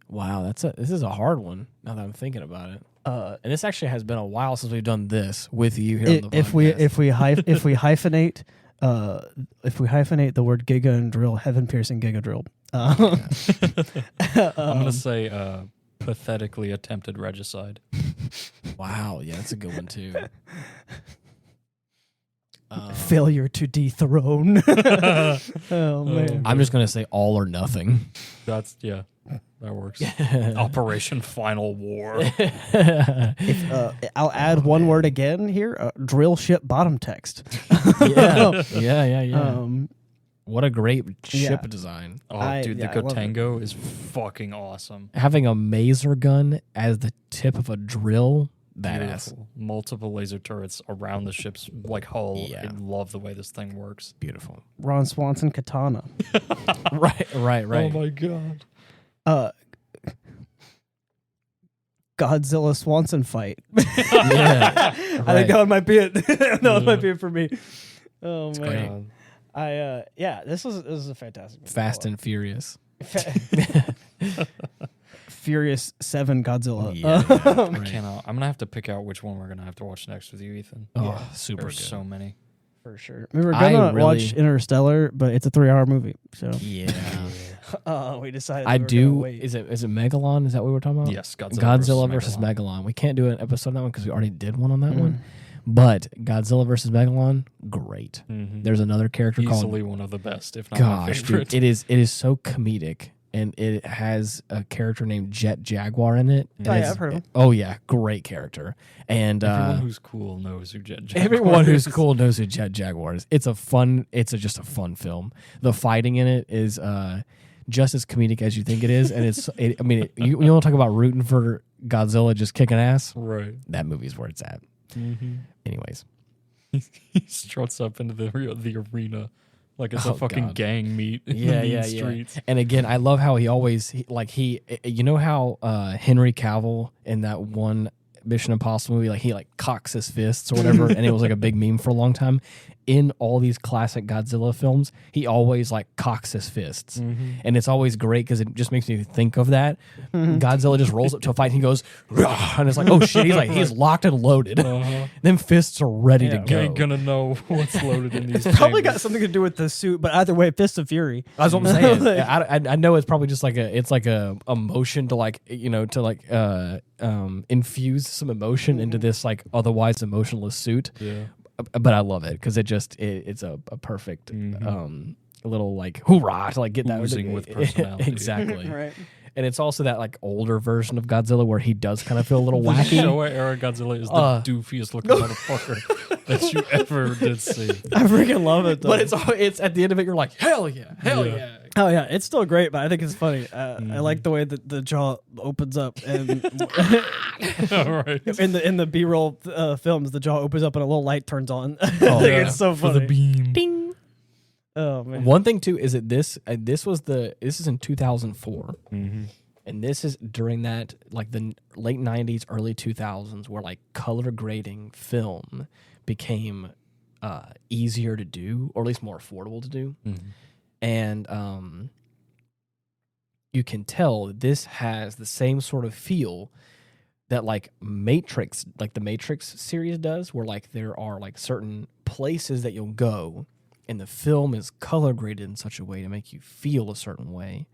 Wow, this is a hard one. Now that I'm thinking about it. And this actually has been a while since we've done this with you here on the podcast. If we hyphenate the word giga and drill, heaven piercing giga drill. I'm gonna say pathetically attempted regicide. Wow, yeah, that's a good one too. Failure to dethrone. Oh man! I'm just gonna say all or nothing. That works. Operation Final War. I'll add one word again here: drill ship bottom text. Yeah. What a great ship design! The Gotengo is fucking awesome. Having a maser gun as the tip of a drill. Badass. Beautiful. Multiple laser turrets around the ship's hull. Yeah. I love the way this thing works. Beautiful. Ron Swanson katana. Right. Oh my god. Godzilla Swanson fight. Yeah. I think that one might be it. That might be it for me. Oh man. This was a fantastic movie. Fast and Furious. Furious 7 Godzilla. I cannot. I'm gonna have to pick out which one we're gonna have to watch next with you, Ethan. Super There's good. so many. For sure. We were gonna watch Interstellar, but it's a 3-hour movie. So we decided. Wait. Is it Megalon? Is that what we were talking about? Yes, Godzilla versus Megalon. We can't do an episode on that one because we already did one on that one. But Godzilla versus Megalon, great. Mm-hmm. There's another character easily called. one of the best, if not my favorite. Dude, it is so comedic. And it has a character named Jet Jaguar in it. I've heard of him. Oh, yeah. Great character. And everyone who's cool knows who Jet Jaguar is. Everyone who's cool knows who Jet Jaguar is. It's just a fun film. The fighting in it is just as comedic as you think it is. And you want to talk about rooting for Godzilla just kicking ass? Right. That movie's where it's at. Mm-hmm. Anyways. He struts up into the arena. Like it's a fucking gang meet in the streets. And again, I love how you know how Henry Cavill in that one Mission Impossible movie, he cocks his fists or whatever, and it was like a big meme for a long time. in all these classic Godzilla films, he always like cocks his fists, and it's always great because it just makes me think of that. Godzilla just rolls up to a fight and he goes, "Rah!" And it's like, oh shit, he's locked and loaded. Them fists are ready to go. You ain't gonna know what's loaded in these. Probably got something to do with the suit, but either way, Fist of Fury. That's what I'm saying. I know it's probably just like a motion to like infuse some emotion into this like otherwise emotionless suit. Yeah. But I love it because it's a perfect little like hoorah to like get that oozing with personality. Exactly. Right. And it's also that like older version of Godzilla where he does kind of feel a little wacky. Showa era Godzilla is the doofiest looking motherfucker that you ever did see. I freaking love it though. But it's at the end of it, you're like, hell yeah. Oh yeah, it's still great, but I think it's funny. I like the way that the jaw opens up, and right. in the B-roll films, the jaw opens up and a little light turns on. I think it's so funny. For the beam. Ding. Oh man. One thing too is that this is in 2004, and this is during that like the late 90s, early 2000s, where like color grading film became easier to do, or at least more affordable to do. And you can tell that this has the same sort of feel that like Matrix, like the Matrix series does, where like there are like certain places that you'll go and the film is color graded in such a way to make you feel a certain way.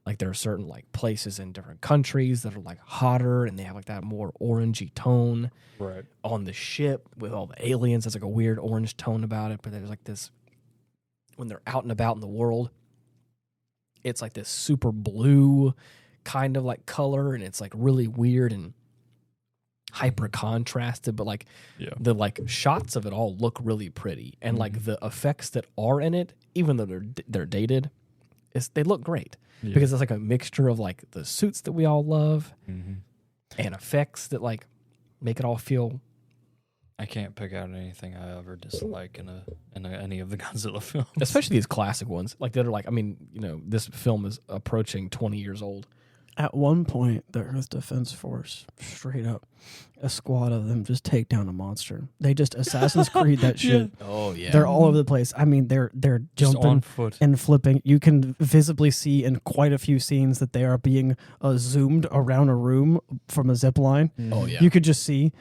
Like there are certain like places in different countries that are like hotter and they have like that more orangey tone. Right. On the ship with all the aliens, there's like a weird orange tone about it, but there's like this when they're out and about in the world, it's like this super blue kind of like color, and it's like really weird and hyper contrasted, but like the like shots of it all look really pretty, and like the effects that are in it, even though they're dated, they look great because it's like a mixture of like the suits that we all love and effects that like make it all feel. I can't pick out anything I ever dislike in any of the Godzilla films. Especially these classic ones. Like that are like, I mean, you know, this film is approaching 20 years old. At one point, the Earth Defense Force, straight up, a squad of them just take down a monster. They just Assassin's Creed that shit. Oh, yeah. They're all over the place. I mean, they're jumping on foot and flipping. You can visibly see in quite a few scenes that they are being zoomed around a room from a zip line. Oh, yeah. You could just see.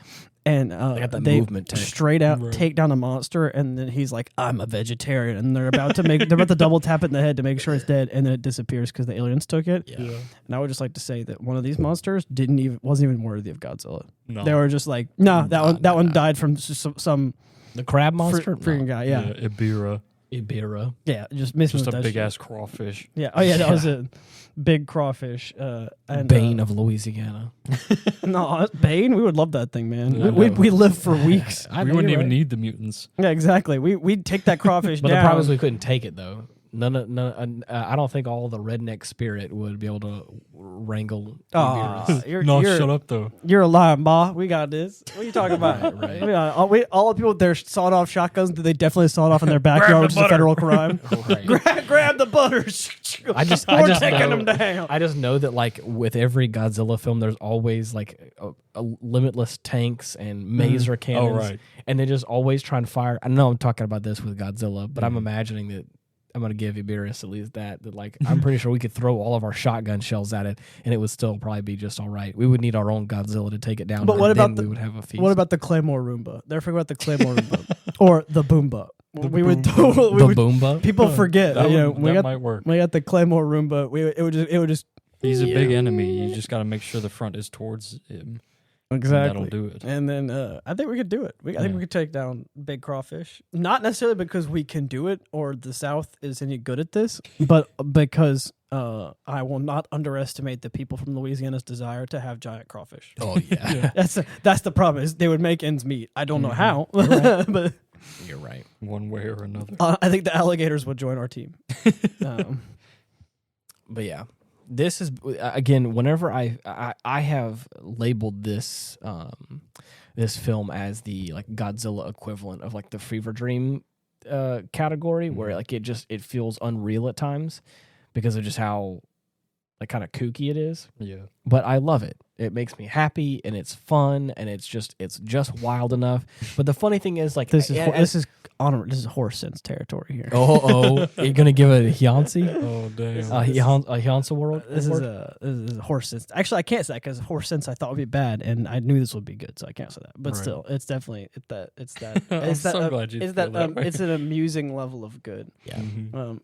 And they got that they movement tank. Straight out take down a monster, and then he's like, "I'm a vegetarian," and they're about to double tap it in the head to make sure it's dead, and then it disappears because the aliens took it. Yeah. And I would just like to say that one of these monsters wasn't even worthy of Godzilla. No. They were just like, that one died from some the crab monster freaking guy. Yeah, Ibira. Yeah, just missing Just with a that big shit. ass crawfish. Yeah. Oh yeah, that was a big crawfish. And, Bane of Louisiana. No, Bane. We would love that thing, man. Yeah, we live for weeks. We wouldn't even need the mutants. Yeah, exactly. We'd take that crawfish But down. the problem is we couldn't take it though. I don't think all the redneck spirit would be able to wrangle. Shut up though. You're a liar, Ma. We got this. What are you talking about? Right. All the people with their sawed-off shotguns that they definitely sawed off in their backyard, which is a federal crime. Right. grab the butter. We're taking them down. I just know that like with every Godzilla film, there's always like a limitless tanks and maser cannons. Oh, right. And they just always try and fire. I know I'm talking about this with Godzilla, but I'm imagining that I'm going to give Iberius at least that like I'm pretty sure we could throw all of our shotgun shells at it and it would still probably be just all right. We would need our own Godzilla to take it down. But what about we would have a feast. What about the Claymore Roomba? Never forget about the Claymore Roomba or the Boomba. The Boomba? People forget. That we might work. We got the Claymore Roomba. It would just. He's a big enemy. You just got to make sure the front is towards him. Exactly. That'll do it. And then I think we could do it. I think we could take down big crawfish. Not necessarily because we can do it or the South is any good at this, but because I will not underestimate the people from Louisiana's desire to have giant crawfish. Oh, yeah. That's the problem is they would make ends meet. I don't know how, but you're right. One way or another. I think the alligators would join our team. But yeah. This is again. Whenever I have labeled this this film as the like Godzilla equivalent of like the Fever Dream category, where like it feels unreal at times because of just how like kind of kooky it is. Yeah, but I love it. It makes me happy and it's fun and it's just wild enough. But the funny thing is like this is This is horse sense territory here. You're gonna give it a Hyansy? Oh damn! A Hyansa world. This is a horse sense. Actually, I can't say that because horse sense I thought would be bad, and I knew this would be good, so I can't say that. But still, it's definitely it's an amusing level of good. Yeah.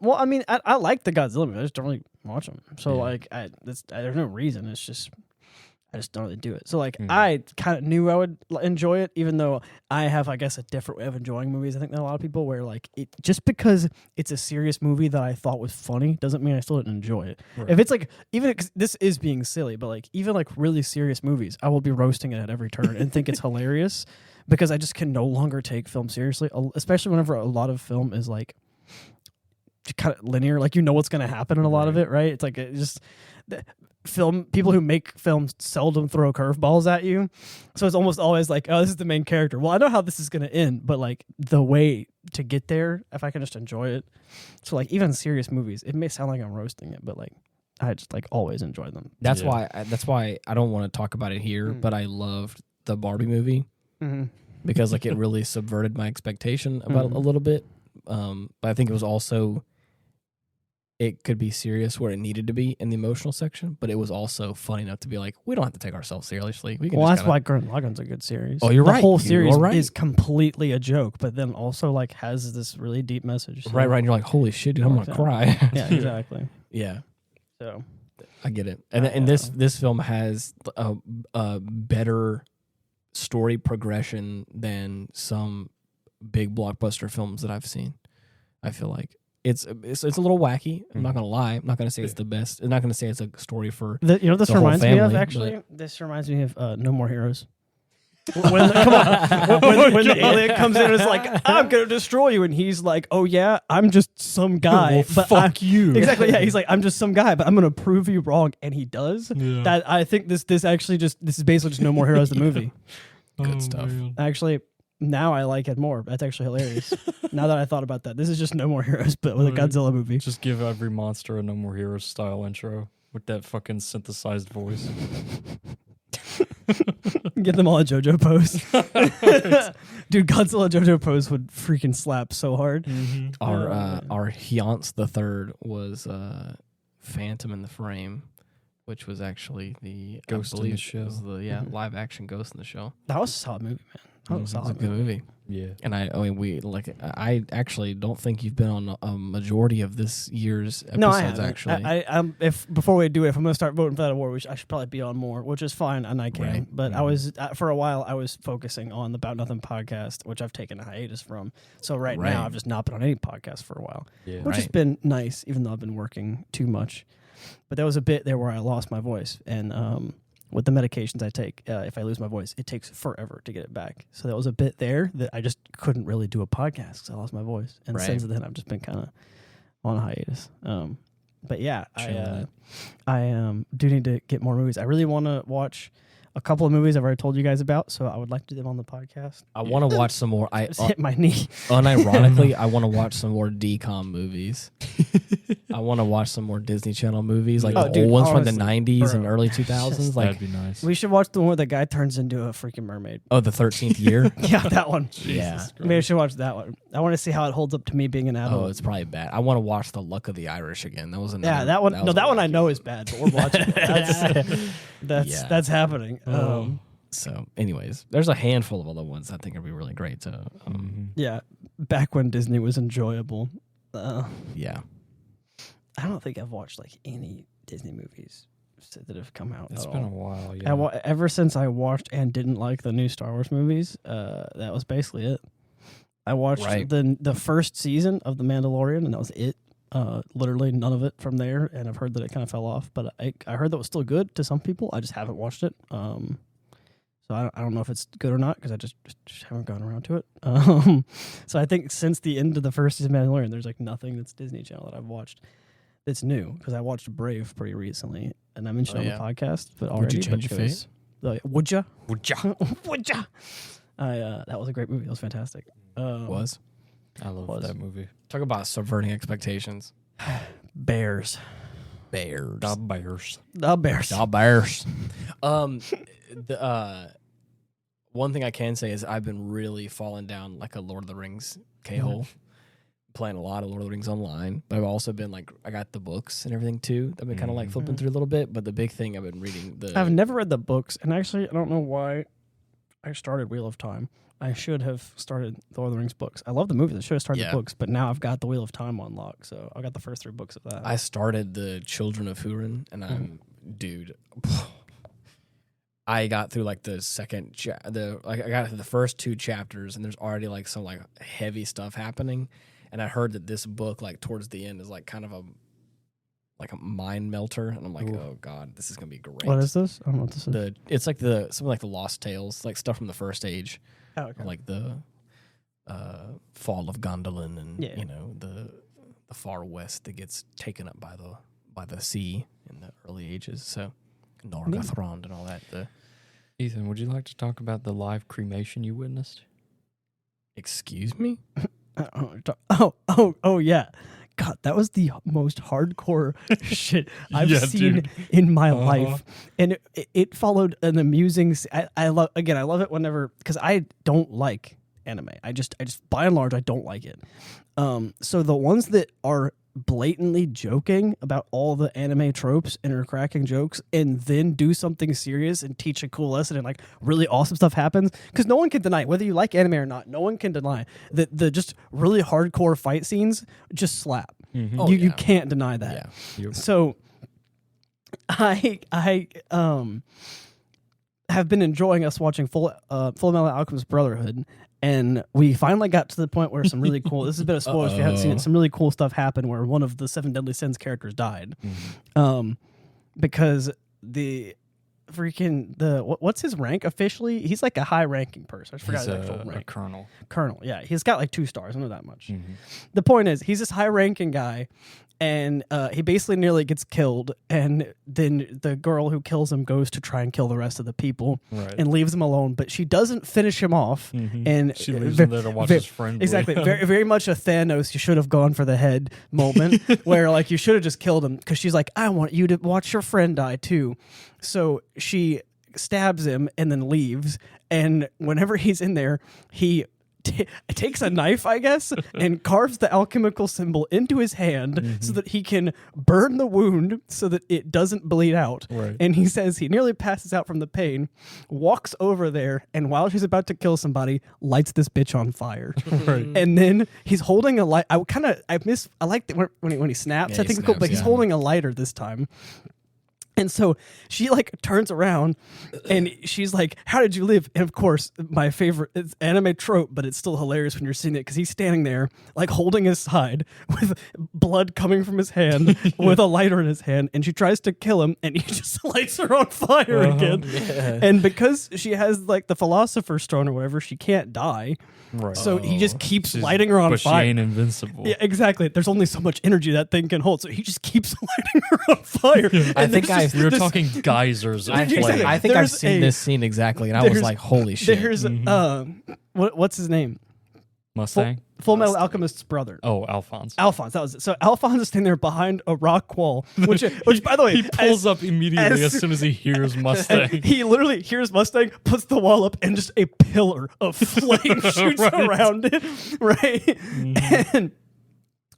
Well, I mean, I like the Godzilla movie. I just don't really watch them. So like, there's no reason. It's just. I just don't really do it. So, like, I kind of knew I would enjoy it, even though I have, I guess, a different way of enjoying movies. I think there are a lot of people where, like, just because it's a serious movie that I thought was funny doesn't mean I still didn't enjoy it. Right. If it's, like, this is being silly, but, like, even, like, really serious movies, I will be roasting it at every turn and think it's hilarious because I just can no longer take film seriously, especially whenever a lot of film is, like, kind of linear. Like, you know what's going to happen in a lot of it, right? It's, like, people who make films seldom throw curveballs at you, so it's almost always like, oh, this is the main character. Well, I know how this is going to end, but like the way to get there, if I can just enjoy it. So like even serious movies, it may sound like I'm roasting it, but like I just like always enjoy them. That's why I don't want to talk about it here, but I loved the Barbie movie because like it really subverted my expectation about a little bit. But I think it was also. It could be serious where it needed to be in the emotional section, but it was also funny enough to be like, we don't have to take ourselves seriously. We can that's why Gurren Lagann's a good series. Oh, you're right. The whole series is completely a joke, but then also like has this really deep message. So. Right. And you're like, holy shit, dude, I'm gonna cry. Yeah, exactly. Yeah. So I get it. And this film has a better story progression than some big blockbuster films that I've seen. I feel like. It's a little wacky. I'm not gonna lie. I'm not gonna say it's the best. I'm not gonna say it's a story for this reminds family, me of actually. This reminds me of No More Heroes. When the alien comes in and is like, I'm gonna destroy you, and he's like, oh yeah, I'm just some guy, well, but fuck you. Exactly. Yeah, he's like, I'm just some guy, but I'm gonna prove you wrong, and he does. Yeah. That I think this is basically just No More Heroes the movie. Good stuff. Man. Actually. Now I like it more. That's actually hilarious. Now that I thought about that, this is just No More Heroes, but with a Godzilla movie. Just give every monster a No More Heroes style intro with that fucking synthesized voice. Get them all a JoJo pose. Dude, Godzilla JoJo pose would freaking slap so hard. Mm-hmm. Our Hyans the Third was Phantom in the Frame, which was actually the Ghost in the Shell. Was the live action Ghost in the Shell. That was a solid movie, man. That was a good movie. Yeah. And I actually don't think you've been on a majority of this year's episodes. No, I haven't. Actually, if before we do it, if I'm going to start voting for that award, I should probably be on more, which is fine, and I can. Right. But I was for a while I was focusing on the About Nothing podcast, which I've taken a hiatus from. So right now I've just not been on any podcast for a while, which has been nice, even though I've been working too much. But there was a bit there where I lost my voice, and with the medications I take, if I lose my voice, it takes forever to get it back. So there was a bit there that I just couldn't really do a podcast because I lost my voice. And since then, I've just been kind of on a hiatus. But yeah, I do need to get more movies. I really want to watch a couple of movies I've already told you guys about, so I would like to do them on the podcast. I want to watch some more. I just hit my knee. Unironically, I want to watch some more DCOM movies. I want to watch some more Disney Channel movies, like the old ones from the 90s and early 2000s. Like, that'd be nice. We should watch the one where the guy turns into a freaking mermaid. Oh, the 13th Year? Yeah, that one. Yeah. Maybe I should watch that one. I want to see how it holds up to me being an adult. Oh, it's probably bad. I want to watch The Luck of the Irish again. That was another. Yeah, that one. That one I know is bad, but we're watching it. That's happening. So, anyways, there's a handful of other ones I think would be really great. Yeah, back when Disney was enjoyable. Yeah. I don't think I've watched like any Disney movies that have come out. It's been a while. Yeah. Ever since I watched and didn't like the new Star Wars movies, that was basically it. I watched the first season of The Mandalorian, and that was it. Literally none of it from there, and I've heard that it kind of fell off. But I heard that was still good to some people. I just haven't watched it. So I don't know if it's good or not because I just haven't gone around to it. So I think since the end of the first season of Mandalorian, there's like nothing that's Disney Channel that I've watched that's new because I watched Brave pretty recently, and I mentioned on the podcast. But already, would you change your fate? Would ya? Would ya? Would ya? That was a great movie. It was fantastic. I love that movie. Talk about subverting expectations. Bears. The Bears. The Bears. The Bears. One thing I can say is I've been really falling down like a Lord of the Rings K-hole. Playing a lot of Lord of the Rings online, but I've also been like, I got the books and everything too. I've been kind of like flipping through a little bit, but the big thing I've been reading I've never read the books, and actually I don't know why I started Wheel of Time. I should have started the Lord of the Rings books. I love the movie. I should have started the books, but now I've got the Wheel of Time on lock, so I got the first 3 books of that. I started the Children of Hurin, and dude, I got through like the second, I got through the first 2 chapters, and there's already like some like heavy stuff happening. And I heard that this book, like towards the end, is like kind of a mind melter, and I'm like, oh god, this is gonna be great. What is this? I don't know what this is. It's like something like the Lost Tales, like stuff from the First Age, like the fall of Gondolin, and you know the far west that gets taken up by the sea in the early ages. So Norgathrond and all that. Ethan, would you like to talk about the live cremation you witnessed? Excuse me. Oh yeah. God, that was the most hardcore shit I've seen in my life. And it followed an amusing I love it whenever, because I don't like anime. I just by and large I don't like it. So the ones that are blatantly joking about all the anime tropes and are cracking jokes and then do something serious and teach a cool lesson and like really awesome stuff happens, because no one can deny, whether you like anime or not, no one can deny that the just really hardcore fight scenes just slap. You can't deny that. So I have been enjoying us watching Full Metal Alchemist Brotherhood, and we finally got to the point where some really cool, this is a bit of spoilers if you haven't seen it, some really cool stuff happened where one of the 7 Deadly Sins characters died. Because the freaking, what's his rank officially? He's like a high ranking person. I forgot his actual rank. A colonel. Colonel, yeah. He's got like 2 stars. I know that much. The point is, he's this high ranking guy, and he basically nearly gets killed, and then the girl who kills him goes to try and kill the rest of the people and leaves him alone, but she doesn't finish him off. And she leaves him there to watch his friend bleed. Exactly. very, very much a Thanos, you should have gone for the head moment, where like you should have just killed him, because she's like, I want you to watch your friend die too. So she stabs him and then leaves, and whenever he's in there, he takes a knife, I guess, and carves the alchemical symbol into his hand so that he can burn the wound so that it doesn't bleed out. And he says he nearly passes out from the pain, walks over there, and while she's about to kill somebody, lights this bitch on fire. And then he's holding a light. I like when he snaps. I think it's cool, but he's holding a lighter this time. And so she like turns around and she's like, how did you live? And of course, my favorite, it's anime trope, but it's still hilarious when you're seeing it, because he's standing there like holding his side with blood coming from his hand with a lighter in his hand, and she tries to kill him and he just lights her on fire again. And because she has like the Philosopher's Stone or whatever, she can't die. So he just keeps lighting her on fire. But she ain't invincible. Yeah, exactly. There's only so much energy that thing can hold, so he just keeps lighting her on fire. I think we were talking geysers of flame. I think I've seen this scene exactly, and I was like, holy shit. There's what's his name? Mustang? Full Metal Alchemist's brother. Oh, Alphonse. Alphonse, that was it. So Alphonse is standing there behind a rock wall, which by the way, he pulls up immediately as soon as he hears Mustang. He literally hears Mustang, puts the wall up, and just a pillar of flame shoots around it, right? And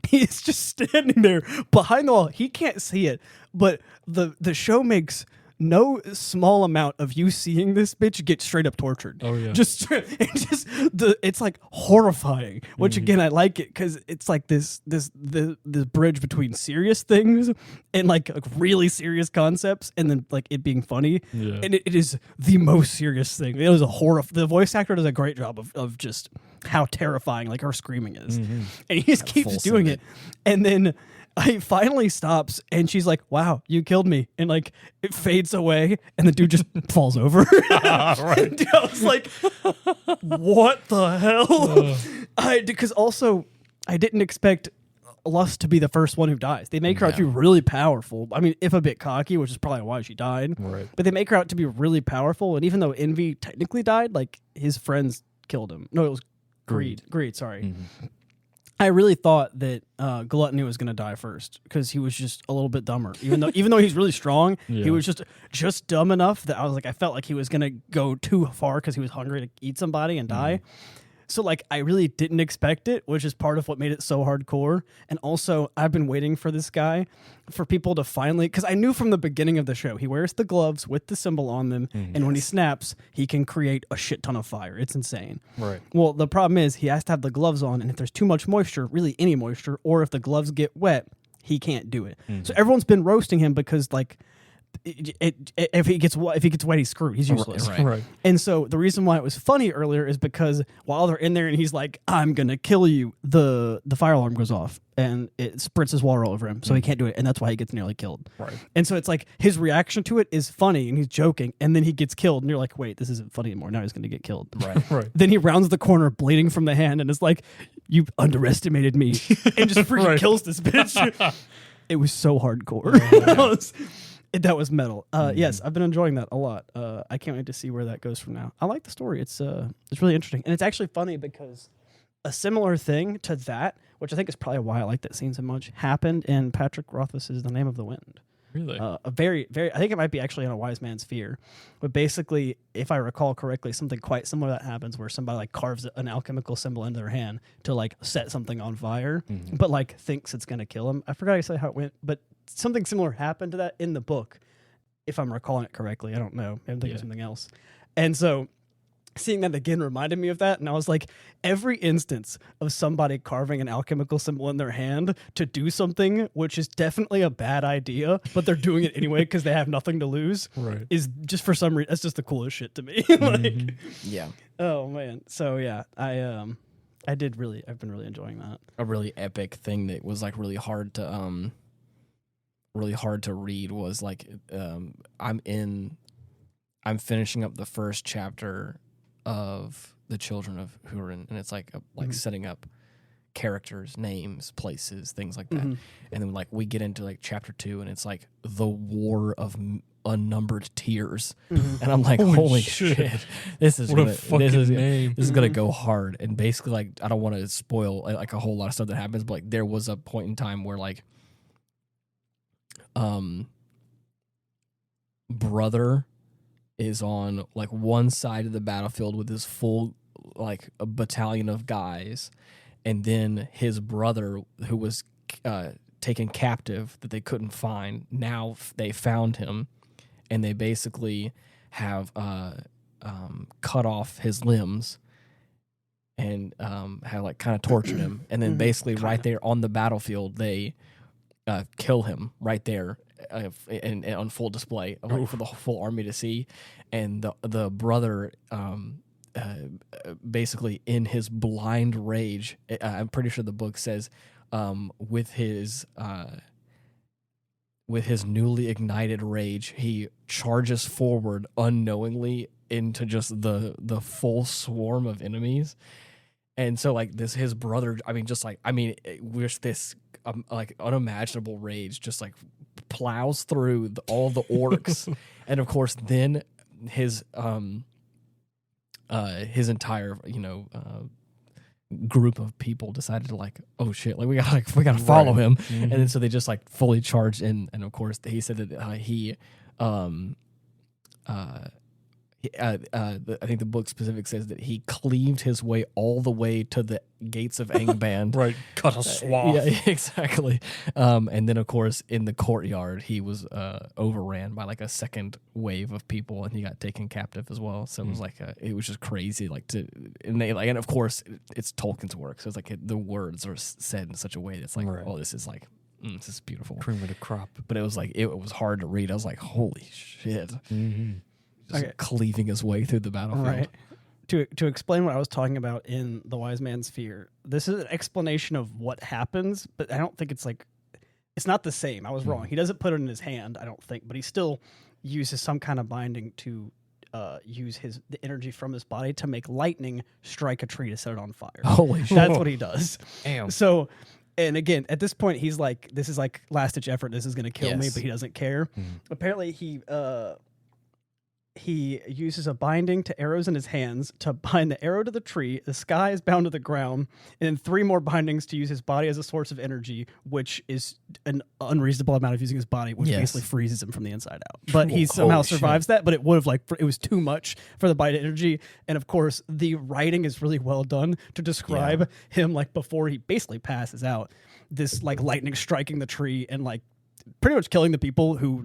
he's just standing there behind the wall. He can't see it, but the show makes no small amount of you seeing this bitch get straight up tortured. Oh yeah, it's like horrifying. Which again, I like it because it's like this bridge between serious things and like really serious concepts, and then like it being funny. Yeah. And it is the most serious thing. It was a horror. The voice actor does a great job of just how terrifying like her screaming is, and he just keeps doing it, and then. He finally stops, and she's like, wow, you killed me. And, like, it fades away, and the dude just falls over. And I was like, what the hell? Because also, I didn't expect Lust to be the first one who dies. They make her out to be really powerful. I mean, if a bit cocky, which is probably why she died. Right. But they make her out to be really powerful, and even though Envy technically died, like, his friends killed him. No, it was Greed, sorry. I really thought that Gluttony was going to die first because he was just a little bit dumber. Even though he's really strong, he was just dumb enough that I was like, I felt like he was going to go too far because he was hungry to eat somebody and die. So like I really didn't expect it, which is part of what made it so hardcore. And also I've been waiting for this guy, for people to finally, because I knew from the beginning of the show, he wears the gloves with the symbol on them, and when he snaps, he can create a shit ton of fire. It's insane. Right. Well, the problem is he has to have the gloves on, and if there's too much moisture, really any moisture, or if the gloves get wet, he can't do it. So everyone's been roasting him because like, if he gets wet, he's screwed. He's useless. Right. And so the reason why it was funny earlier is because while they're in there and he's like, "I'm gonna kill you," the fire alarm goes off and it spritzes water all over him, so he can't do it, and that's why he gets nearly killed. Right. And so it's like his reaction to it is funny and he's joking, and then he gets killed, and you're like, "Wait, this isn't funny anymore. Now he's gonna get killed." Right. Then he rounds the corner, bleeding from the hand, and is like, "You underestimated me," and just freaking kills this bitch. It was so hardcore. That was metal. Yes, I've been enjoying that a lot. I can't wait to see where that goes from now. I like the story. It's really interesting, and it's actually funny because a similar thing to that, which I think is probably why I like that scene so much, happened in Patrick Rothfuss's The Name of the Wind. Really? A very, very. I think it might be actually in A Wise Man's Fear, but basically, if I recall correctly, something quite similar that happens where somebody like carves an alchemical symbol into their hand to like set something on fire, but like thinks it's gonna kill him. I forgot exactly how it went, but something similar happened to that in the book, if I'm recalling it correctly. I don't know. I'm thinking of something else. And so seeing that again reminded me of that. And I was like, every instance of somebody carving an alchemical symbol in their hand to do something, which is definitely a bad idea, but they're doing it anyway because they have nothing to lose, is just for some reason, that's just the coolest shit to me. Yeah. Oh, man. So, yeah, I've been really enjoying that. A really epic thing that was like really hard to read was like I'm finishing up the first chapter of The Children of Hurin, and it's like setting up characters, names, places, things like that. And then like we get into like chapter 2, and it's like the War of Unnumbered Tears, and I'm like, holy shit, this is gonna go hard. And basically, like, I don't want to spoil like a whole lot of stuff that happens, but like there was a point in time where like brother is on like one side of the battlefield with his full like a battalion of guys, and then his brother who was taken captive that they couldn't find, now they found him, and they basically have cut off his limbs and have like kind of tortured him, and then basically right there on the battlefield they kill him right there and on full display, like, for the full army to see. And the brother basically in his blind rage, I'm pretty sure the book says, with his newly ignited rage, he charges forward unknowingly into just the full swarm of enemies. And so like his brother, with this like unimaginable rage, just like plows through all the orcs, and of course then his entire group of people decided to like, oh shit, like we gotta follow him, and then so they just like fully charged in, and of course he said that I think the book specific says that he cleaved his way all the way to the gates of Angband. Right, cut a swath. Yeah, exactly. And then, of course, in the courtyard, he was overran by like a second wave of people, and he got taken captive as well. So it was like it was just crazy. And of course, it's Tolkien's work, so it's like the words are said in such a way that's like, oh, this is like. This is beautiful. Cream of the crop. But it was like it was hard to read. I was like, holy shit. Just cleaving his way through the battlefield. Right. To explain what I was talking about in The Wise Man's Fear, this is an explanation of what happens, but I don't think it's not the same. I was wrong. He doesn't put it in his hand, I don't think, but he still uses some kind of binding to use the energy from his body to make lightning strike a tree to set it on fire. Holy shit. That's what he does. Damn. So, and again, at this point, he's like, this is like last-ditch effort. This is going to kill me, but he doesn't care. Apparently, he... he uses a binding to arrows in his hands to bind the arrow to the tree. The sky is bound to the ground, and then 3 more bindings to use his body as a source of energy, which is an unreasonable amount of using his body, which basically freezes him from the inside out. But he somehow survives that. But it would have it was too much for the bite energy. And of course, the writing is really well done to describe him before he basically passes out. This lightning striking the tree and pretty much killing the people who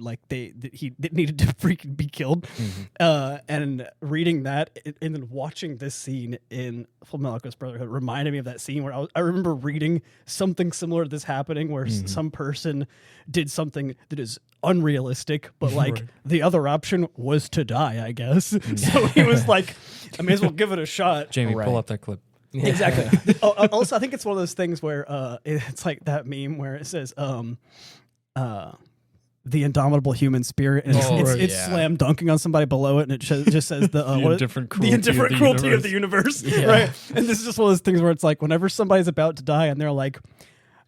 he needed to freaking be killed. And reading that and then watching this scene in Fullmetal Alchemist Brotherhood reminded me of that scene where I remember reading something similar to this happening where some person did something that is unrealistic, but the other option was to die, I guess. So he was like, I may as well give it a shot. Jamie, pull up that clip. Exactly. Also, I think it's one of those things where it's like that meme where it says the indomitable human spirit, and it's slam dunking on somebody below it, and it just says the indifferent cruelty of the universe. Right? And this is just one of those things where it's like whenever somebody's about to die and they're like,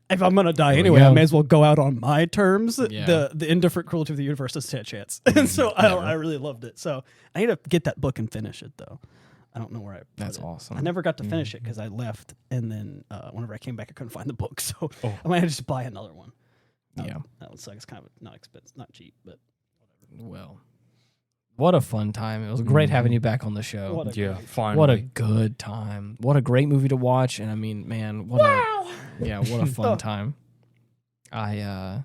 if I'm gonna die anyway, I may as well go out on my terms. The indifferent cruelty of the universe does stand a chance. And so I really loved it. So I need to get that book and finish it though. I don't know where I put That's it. awesome. I never got to finish it because I left, and then whenever I came back, I couldn't find the book, so I might have to just buy another one. That would suck. It's kind of not expensive, not cheap, but whatever. Well, what a fun time! It was great having you back on the show. Finally. What a good time! What a great movie to watch, and I mean, man, what a fun time! I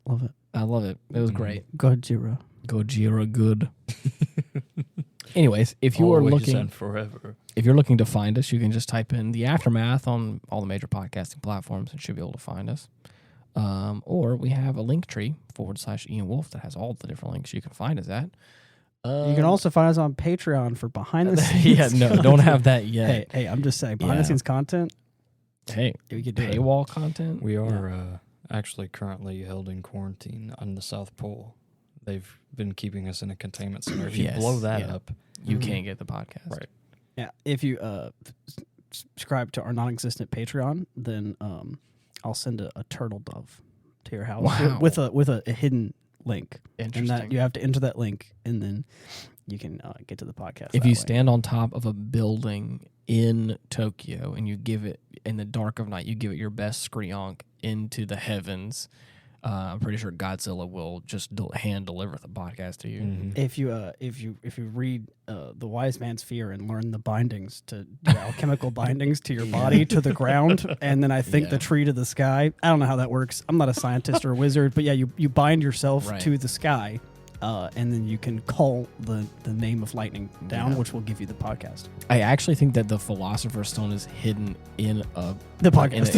love it. I love it. It was great. Godzilla, good. Anyways, if you are looking and forever. If you're looking to find us, you can just type in The Aftermath on all the major podcasting platforms and should be able to find us. Or we have a link tree /Ian Wolf that has all the different links you can find us at. You can also find us on Patreon for behind the scenes. Don't have that yet. Hey, I'm just saying, behind the scenes content. Hey, we could do paywall content. We are actually currently held in quarantine on the South Pole. They've been keeping us in a containment center. If you blow that up, you can't get the podcast. Right. Yeah. If you subscribe to our non-existent Patreon, then I'll send a turtle dove to your house with a hidden link. Interesting. And that you have to enter that link, and then you can get to the podcast. If you stand on top of a building in Tokyo and you give it in the dark of night, you give it your best screonk into the heavens. I'm pretty sure Godzilla will just hand deliver the podcast to you. Mm-hmm. If you read The Wise Man's Fear and learn the bindings to the alchemical bindings to your body to the ground, and then I think the tree to the sky. I don't know how that works. I'm not a scientist or a wizard, but you bind yourself to the sky. And then you can call the name of lightning down, which will give you the podcast. I actually think that the Philosopher's Stone is hidden in the podcast.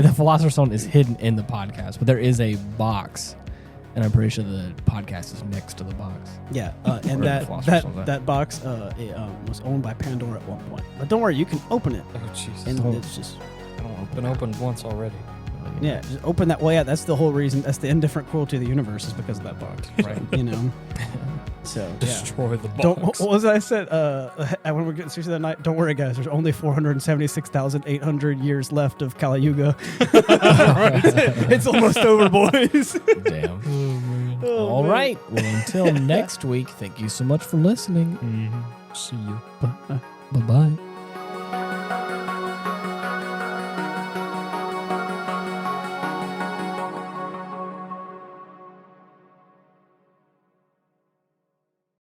The Philosopher's Stone is hidden in the podcast, but there is a box, and I'm pretty sure the podcast is next to the box. Yeah, and that box was owned by Pandora at one point. But don't worry, you can open it. Oh Jesus! And it's just been opened once already. Yeah, just open that. Well, yeah, that's the whole reason. That's the indifferent cruelty of the universe is because of that box, right? So destroy the box. What was it I said? When we're getting sushi that night, don't worry, guys. There's only 476,800 years left of Kali Yuga. It's almost over, boys. Damn. All right. Well, until next week, thank you so much for listening. See you. Bye-bye.